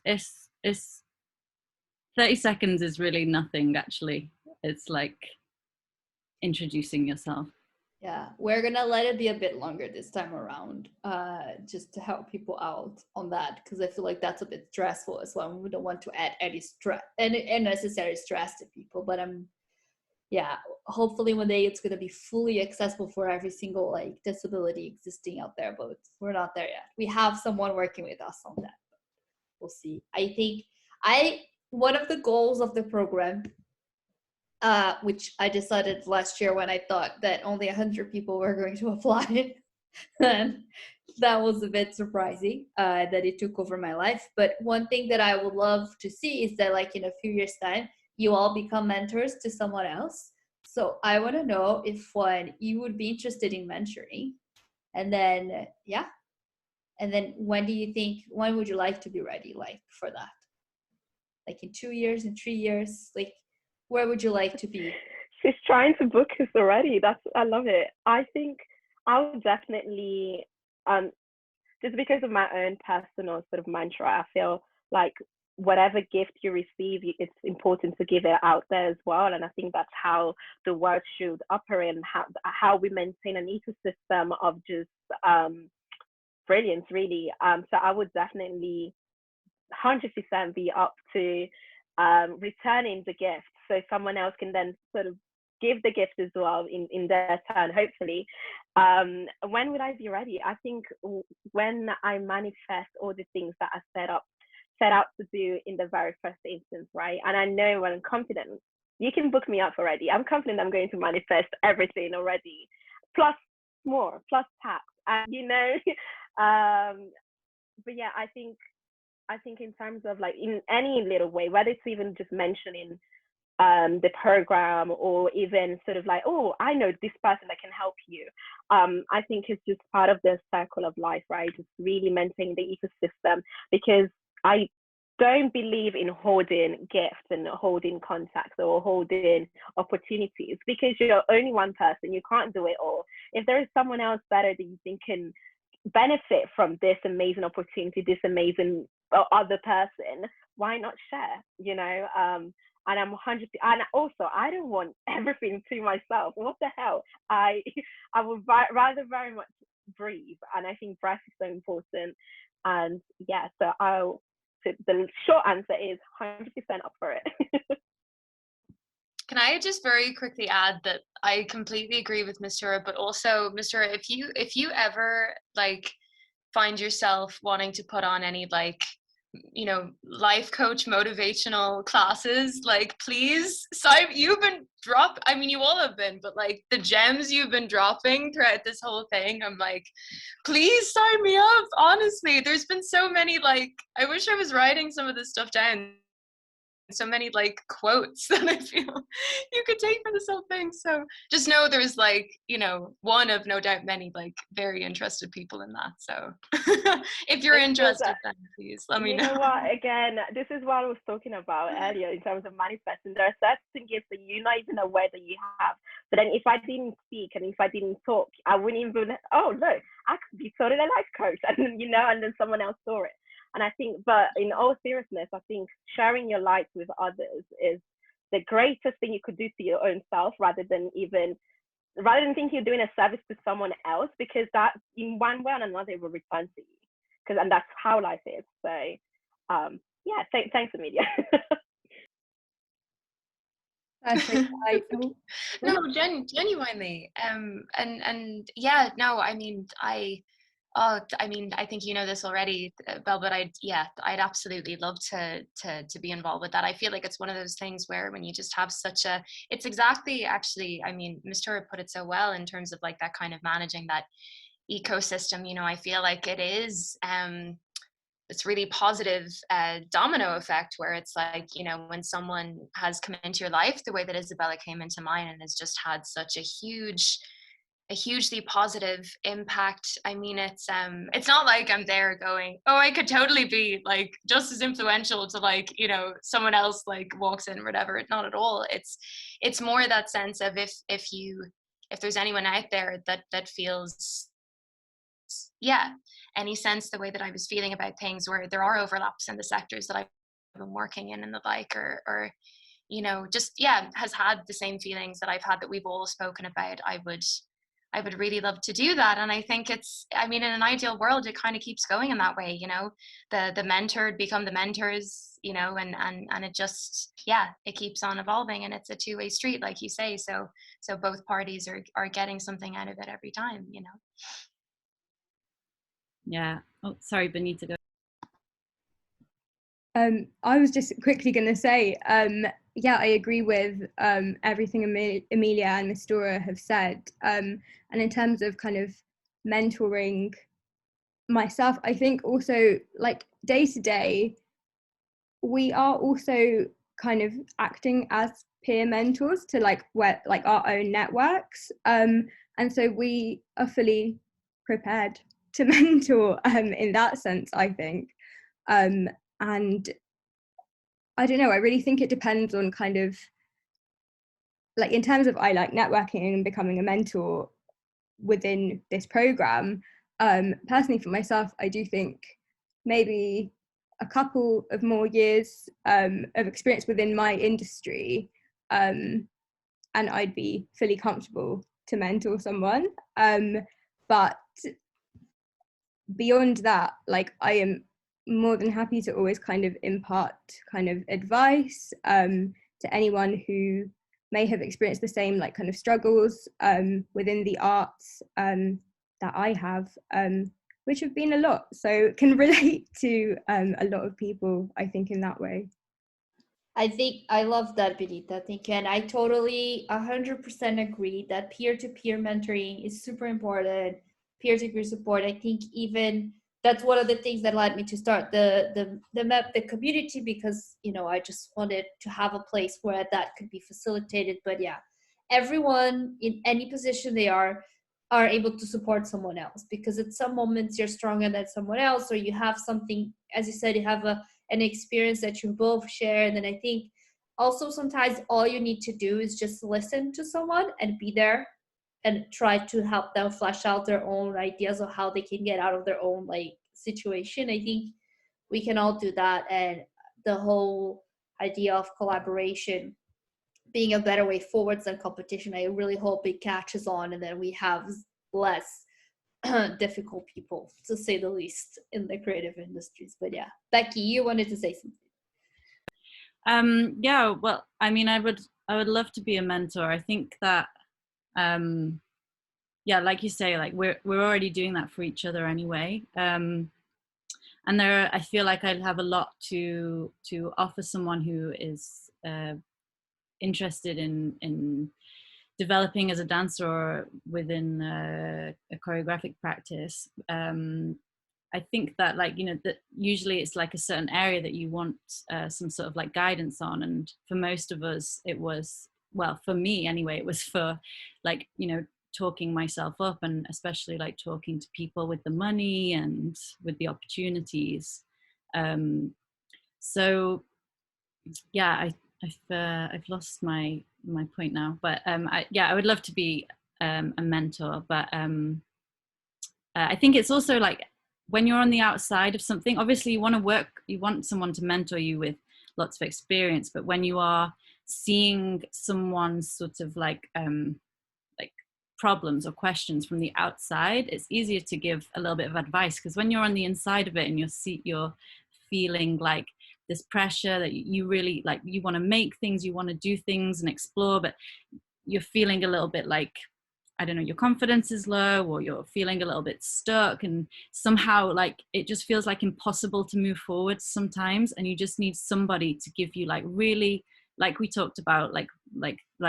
30 seconds is really nothing, actually. It's like introducing yourself. Yeah, we're gonna let it be a bit longer this time around, just to help people out on that, because I feel like that's a bit stressful as well. We don't want to add any stress, any unnecessary stress to people. But yeah, hopefully one day it's gonna be fully accessible for every single like disability existing out there. But we're not there yet. We have someone working with us on that. We'll see. I think one of the goals of the program, which I decided last year when I thought that only 100 people were going to apply. And that was a bit surprising, that it took over my life. But one thing that I would love to see is that, like, in a few years' time, you all become mentors to someone else. So I want to know if one, you would be interested in mentoring. And then, yeah. And then when would you like to be ready, like, for that? Like in 2 years, in 3 years? Like, where would you like to be? She's trying to book us already. I love it. I think I would definitely, just because of my own personal sort of mantra, I feel like whatever gift you receive, it's important to give it out there as well. And I think that's how the world should operate, and how we maintain an ecosystem of just brilliance, really. So I would definitely 100% be up to returning the gift, so someone else can then sort of give the gift as well in their turn, hopefully. When would I be ready? I think when I manifest all the things that I set out to do in the very first instance, right? And I know, when I'm confident, you can book me up already. I'm confident I'm going to manifest everything already, plus more, plus tax, and but yeah, I think in terms of, like, in any little way, whether it's even just mentioning the program, or even sort of like, oh, I know this person that can help you. I think it's just part of the circle of life, right? Just really maintaining the ecosystem, because I don't believe in holding gifts and holding contacts or holding opportunities, because you're only one person. You can't do it all. If there is someone else better that you think can benefit from this amazing opportunity, this amazing other person, why not share? And I'm 100. And also, I don't want everything to myself. What the hell? I would rather very much breathe, and I think breath is so important. And yeah, so the short answer is 100% up for it. Can I just very quickly add that I completely agree with Mistura, but also, Mistura, if you ever like find yourself wanting to put on any, like, life coach motivational classes, like, please, you've been I mean, you all have been, but like the gems you've been dropping throughout this whole thing, I'm like, please sign me up. Honestly, there's been so many, like, I wish I was writing some of this stuff down. So many, like, quotes that I feel you could take for this whole thing. So just know there's, like, one of no doubt many, like, very interested people in that. So if you're interested, then please let me know. You know what? Again, this is what I was talking about earlier in terms of manifesting. There are certain gifts that you're not even aware that you have. But then if I didn't speak and if I didn't talk, I wouldn't even, oh no, I could be totally a life coach, and and then someone else saw it. And I think, but in all seriousness, I think sharing your light with others is the greatest thing you could do to your own self, rather than think you're doing a service to someone else, because that, in one way or another, it will return to you. And that's how life is. So yeah, thanks, Amelia. That's insightful. No, genuinely. And yeah, no, I mean, I think you know this already, Belle, but I'd absolutely love to be involved with that. I feel like it's one of those things where when you just have it's exactly, actually, I mean, Ms. Tura put it so well in terms of, like, that kind of managing that ecosystem. I feel like it is, it's really positive domino effect, where it's like, when someone has come into your life the way that Isabella came into mine, and has just had such a huge a hugely positive impact. I mean, it's not like I'm there going, oh, I could totally be like just as influential to like, you know, someone else like walks in or whatever. Not at all. It's more that sense of if there's anyone out there that feels, yeah, any sense the way that I was feeling about things, where there are overlaps in the sectors that I've been working in and the like, or you know, just, yeah, has had the same feelings that I've had that we've all spoken about, I would really love to do that. And I think I mean, in an ideal world, it kind of keeps going in that way, you know, the mentored become the mentors, you know, and it just, yeah, it keeps on evolving, and it's a two-way street, like you say. So both parties are getting something out of it every time, you know. Yeah. Oh, sorry, Benita. Go. I was just quickly going to say, yeah, I agree with everything Amelia and Miss Dora have said. And in terms of kind of mentoring myself, I think also like day to day, we are also kind of acting as peer mentors to like our own networks. And so we are fully prepared to mentor in that sense, I think. And I don't know, I really think it depends on kind of like in terms of I like networking and becoming a mentor within this program. Personally for myself, I do think maybe a couple of more years of experience within my industry, and I'd be fully comfortable to mentor someone. But beyond that, like I am more than happy to always kind of impart kind of advice to anyone who may have experienced the same like kind of struggles within the arts that I have, which have been a lot. So can relate to a lot of people, I think, in that way. I think I love that, Benita. Thank you. And I totally 100% agree that peer-to-peer mentoring is super important. Peer-to-peer support. I think even that's one of the things that led me to start the community, because you know I just wanted to have a place where that could be facilitated. But yeah, everyone in any position they are able to support someone else, because at some moments you're stronger than someone else, or you have something, as you said, you have an experience that you both share. And then I think also sometimes all you need to do is just listen to someone and be there and try to help them flesh out their own ideas of how they can get out of their own like situation. I think we can all do that, and the whole idea of collaboration being a better way forwards than competition, I really hope it catches on, and then we have less difficult people, to say the least, in the creative industries. But yeah, Becky, you wanted to say something. Yeah, well, I mean, I would love to be a mentor. I think that yeah, like you say, like we're already doing that for each other anyway. And I feel like I'd have a lot to offer someone who is interested in developing as a dancer or within a choreographic practice. I think that, like, you know, that usually it's like a certain area that you want some sort of like guidance on. And for most of us, it was, well, for me anyway, it was for like, you know, talking myself up, and especially like talking to people with the money and with the opportunities. So yeah, I've lost my point now, but I would love to be a mentor, but I think it's also like when you're on the outside of something, obviously you want someone to mentor you with lots of experience, but when you are seeing someone's sort of like problems or questions from the outside, it's easier to give a little bit of advice, because when you're on the inside of it and you're feeling like this pressure that you really like, you want to make things, you want to do things and explore, but you're feeling a little bit like, I don't know, your confidence is low, or you're feeling a little bit stuck, and somehow like it just feels like impossible to move forward sometimes, and you just need somebody to give you like really, like we talked about, like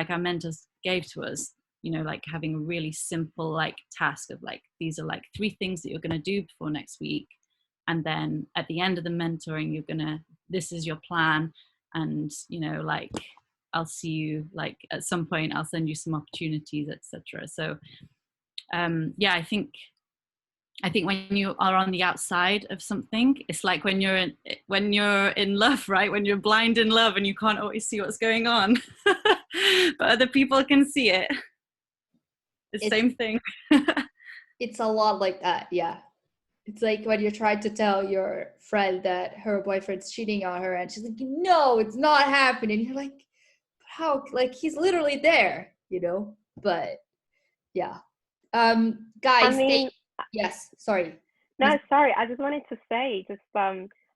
our mentors gave to us, you know, like having a really simple like task of like, these are like 3 things that you're going to do before next week, and then at the end of the mentoring this is your plan, and you know, like I'll see you like at some point, I'll send you some opportunities, etc. So yeah, I think when you are on the outside of something, it's like when you're in love, right? When you're blind in love and you can't always see what's going on, but other people can see it. It's the same thing. It's a lot like that, yeah. It's like when you're trying to tell your friend that her boyfriend's cheating on her, and she's like, no, it's not happening. You're like, how? Like, he's literally there, you know? But yeah. Guys, I mean, yes, sorry. no, sorry. I just wanted to say, just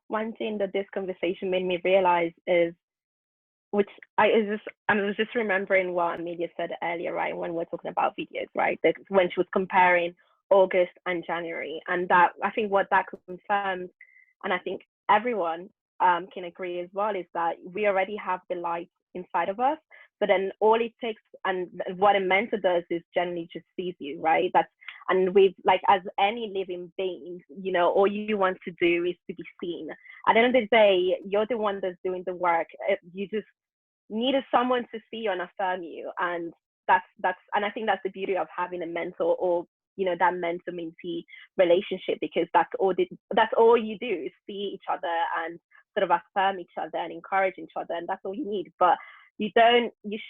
one thing that this conversation made me realize is, which I was just remembering what Amelia said earlier, right? When we're talking about videos, right? That when she was comparing August and January, and that I think what that confirms, and I think everyone can agree as well, is that we already have the light inside of us, but then all it takes, and what a mentor does, is generally just sees you, right? And we've, like, as any living being, you know, all you want to do is to be seen. At the end of the day, you're the one that's doing the work. You just needed someone to see you and affirm you, and that's and I think that's the beauty of having a mentor, or, you know, that mentor mentee relationship, because that's all you do is see each other and sort of affirm each other and encourage each other, and that's all you need. But you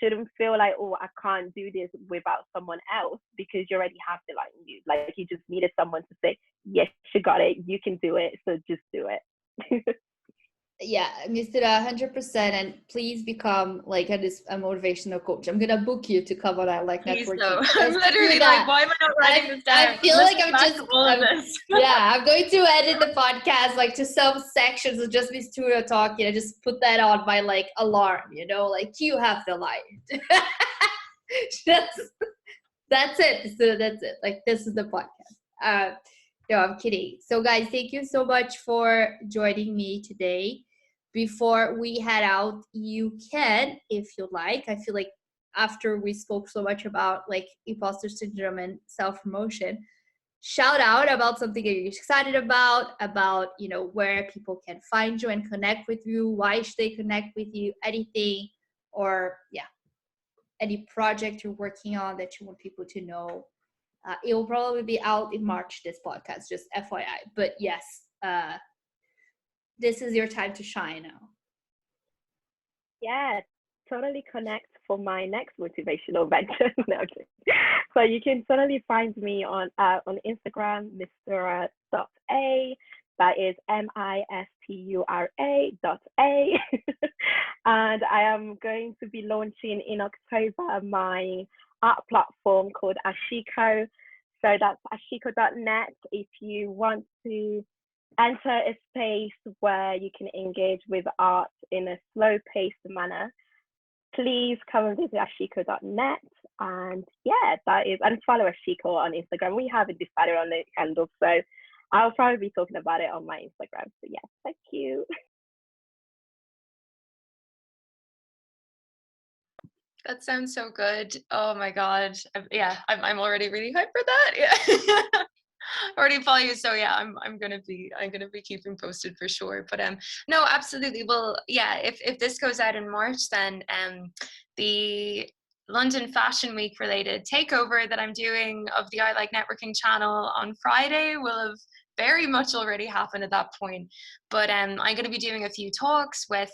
shouldn't feel like, oh, I can't do this without someone else, because you already have the light in you. Like, you just needed someone to say, yes, you got it, you can do it, so just do it. Yeah, Mr. 100%, and please become like a motivational coach. I'm gonna book you to cover that, like, networking. So. I'm literally like, why am I not writing this down? I feel like I'm going to edit the podcast like to some sections of just Miss Tura talking. I just put that on my like alarm, you know, like, you have the light. that's it. So that's it. Like, this is the podcast. No, I'm kidding. So guys, thank you so much for joining me today. Before we head out, you can, if you like, I feel like after we spoke so much about like imposter syndrome and self-promotion, shout out about something that you're excited about, you know, where people can find you and connect with you, why should they connect with you, anything, or yeah, any project you're working on that you want people to know. It will probably be out in March, this podcast, just FYI. But yes, this is your time to shine now. Yeah, totally connect for my next motivational venture. No, so you can totally find me on Instagram, Mistura.a. That is MISTURA.a. And I am going to be launching in October my art platform called Ashiko. So that's ashiko.net. If you want to enter a space where you can engage with art in a slow-paced manner, please come and visit ashiko.net. And yeah, that is, and follow Ashiko on Instagram. We haven't decided on the handle, so I'll probably be talking about it on my Instagram. So yes, thank you. That sounds so good. Oh my God. I'm already really hyped for that. Yeah. Already follow you, so yeah, I'm gonna be keeping posted for sure. But no, absolutely. Well, yeah, if this goes out in March, then the London Fashion Week related takeover that I'm doing of the I Like Networking channel on Friday will have very much already happened at that point. But I'm going to be doing a few talks with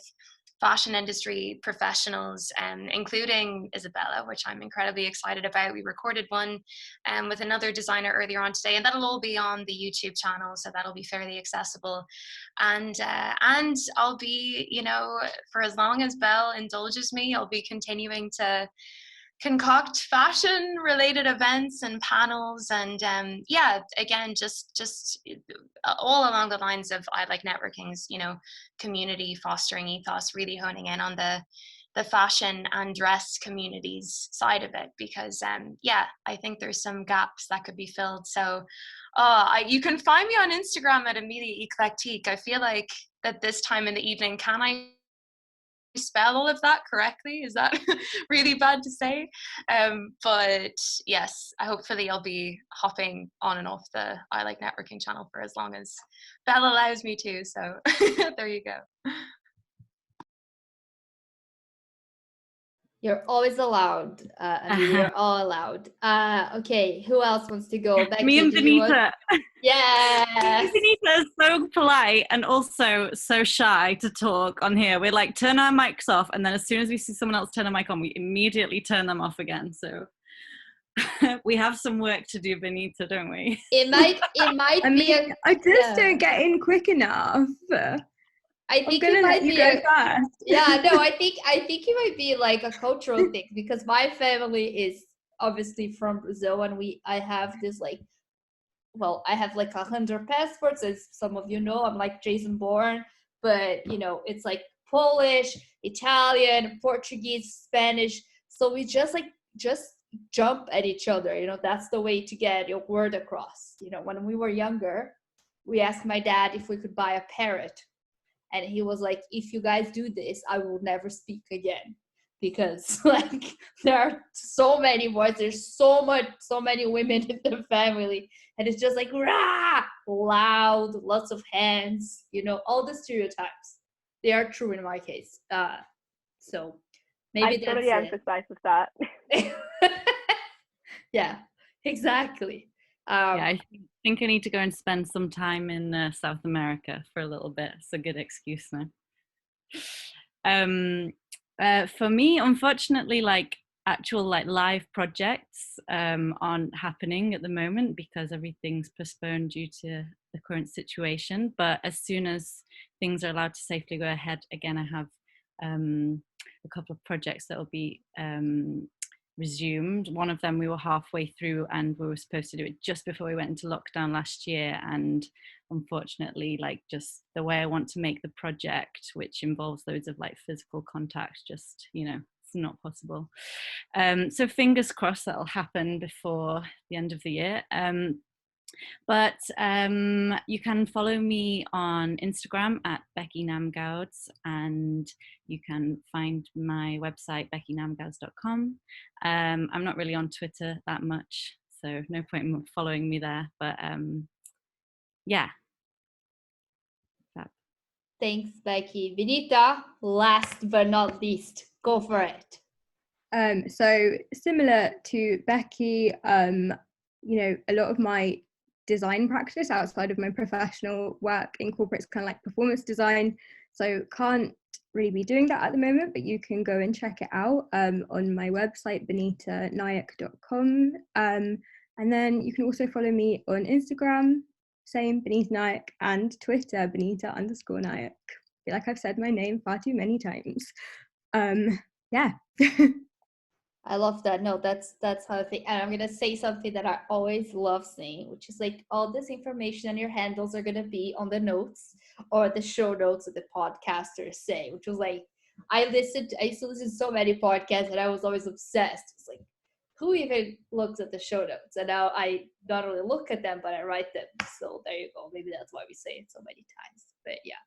fashion industry professionals, including Isabella, which I'm incredibly excited about. We recorded one with another designer earlier on today, and that'll all be on the YouTube channel, so that'll be fairly accessible. And I'll be, you know, for as long as Belle indulges me, I'll be continuing to concoct fashion related events and panels, and yeah, again, just all along the lines of I Like Networking's, you know, community fostering ethos, really honing in on the fashion and dress communities side of it, because yeah, I think there's some gaps that could be filled. So you can find me on Instagram at Amelia Eclectique. I feel like at this time in the evening, can I spell all of that correctly? Is that really bad to say? But yes, hopefully I'll be hopping on and off the I Like Networking channel for as long as Belle allows me to, so there you go. You're always allowed. Amelia, you're all allowed. Okay, who else wants to go? Becky, Me and do you want? Benita. Yes. Benita is so polite and also so shy to talk on here. We're like, turn our mics off, and then as soon as we see someone else turn a mic on, we immediately turn them off again. So we have some work to do, Benita, don't we? It might I be mean, I just don't get in quick enough. I think I'm gonna it might let you be go first. Yeah, no, I think it might be like a cultural thing, because my family is obviously from Brazil, and I have this like, well, I have like 100 passports, as some of you know. I'm like Jason Bourne, but you know, it's like Polish, Italian, Portuguese, Spanish. So we just jump at each other. You know, that's the way to get your word across. You know, when we were younger, we asked my dad if we could buy a parrot. And he was like, if you guys do this, I will never speak again. Because like there are so many boys, there's so many women in the family. And it's just like, rah, loud, lots of hands, you know, all the stereotypes. They are true in my case. So maybe I totally empathize with that. Yeah, exactly. Yeah, I think I need to go and spend some time in South America for a little bit. It's a good excuse now. For me, unfortunately, like actual like live projects aren't happening at the moment because everything's postponed due to the current situation. But as soon as things are allowed to safely go ahead again, I have a couple of projects that will be resumed. One of them we were halfway through, and we were supposed to do it just before we went into lockdown last year, and unfortunately, like just the way I want to make the project, which involves loads of like physical contact, just, you know, it's not possible. So fingers crossed that'll happen before the end of the year. But you can follow me on Instagram at Becky Namgauds, and you can find my website, beckynamgauds.com. I'm not really on Twitter that much, so no point in following me there. But yeah. Thanks, Becky. Benita, last but not least, go for it. So similar to Becky, you know, a lot of my design practice outside of my professional work incorporates kind of like performance design. So can't really be doing that at the moment, but you can go and check it out on my website, benitanayak.com. And then you can also follow me on Instagram, same, Benita Nayak, and Twitter, Benita_Nayak. I feel like I've said my name far too many times. Yeah. I love that. No, that's how I think. And I'm gonna say something that I always love saying, which is like all this information and your handles are gonna be on the notes or the show notes that the podcasters say, which was like I used to listen to so many podcasts and I was always obsessed. It's like, who even looks at the show notes? And now I not only look at them, but I write them. So there you go. Maybe that's why we say it so many times. But yeah.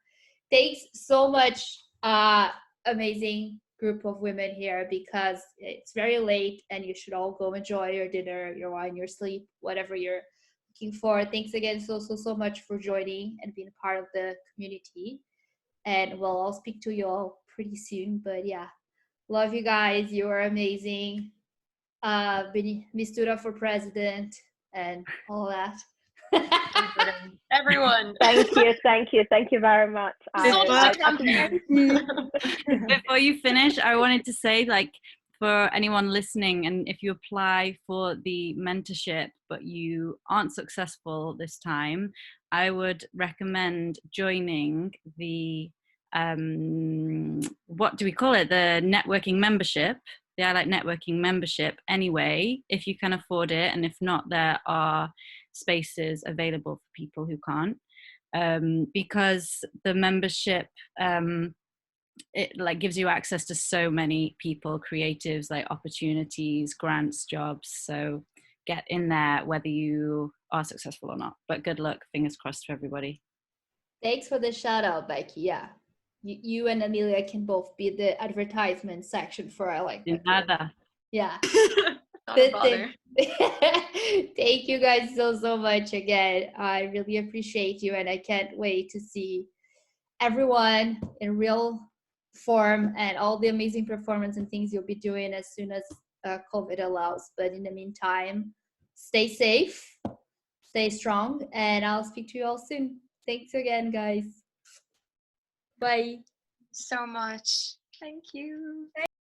Thanks so much. Amazing group of women here, because it's very late and you should all go enjoy your dinner, your wine, your sleep, whatever you're looking for. Thanks again so much for joining and being a part of the community. And well, I'll speak to you all pretty soon. But yeah, love you guys. You are amazing. Mistura for president and all that. Everyone. Thank you very much. Before you finish, I wanted to say, like, for anyone listening, and if you apply for the mentorship but you aren't successful this time, I would recommend joining the what do we call it, the networking membership, the I Like Networking membership anyway, if you can afford it, and if not, there are spaces available for people who can't, because the membership it like gives you access to so many people, creatives, like opportunities, grants, jobs. So get in there whether you are successful or not. But good luck, fingers crossed for everybody. Thanks for the shout out, Becky. Yeah, you and Amelia can both be the advertisement section for I Like Networking. Yeah. Not a bother. Thank you guys so much again. I really appreciate you, and I can't wait to see everyone in real form and all the amazing performance and things you'll be doing as soon as COVID allows. But in the meantime, stay safe, stay strong, and I'll speak to you all soon. Thanks again, guys. Bye. So much. Thank you.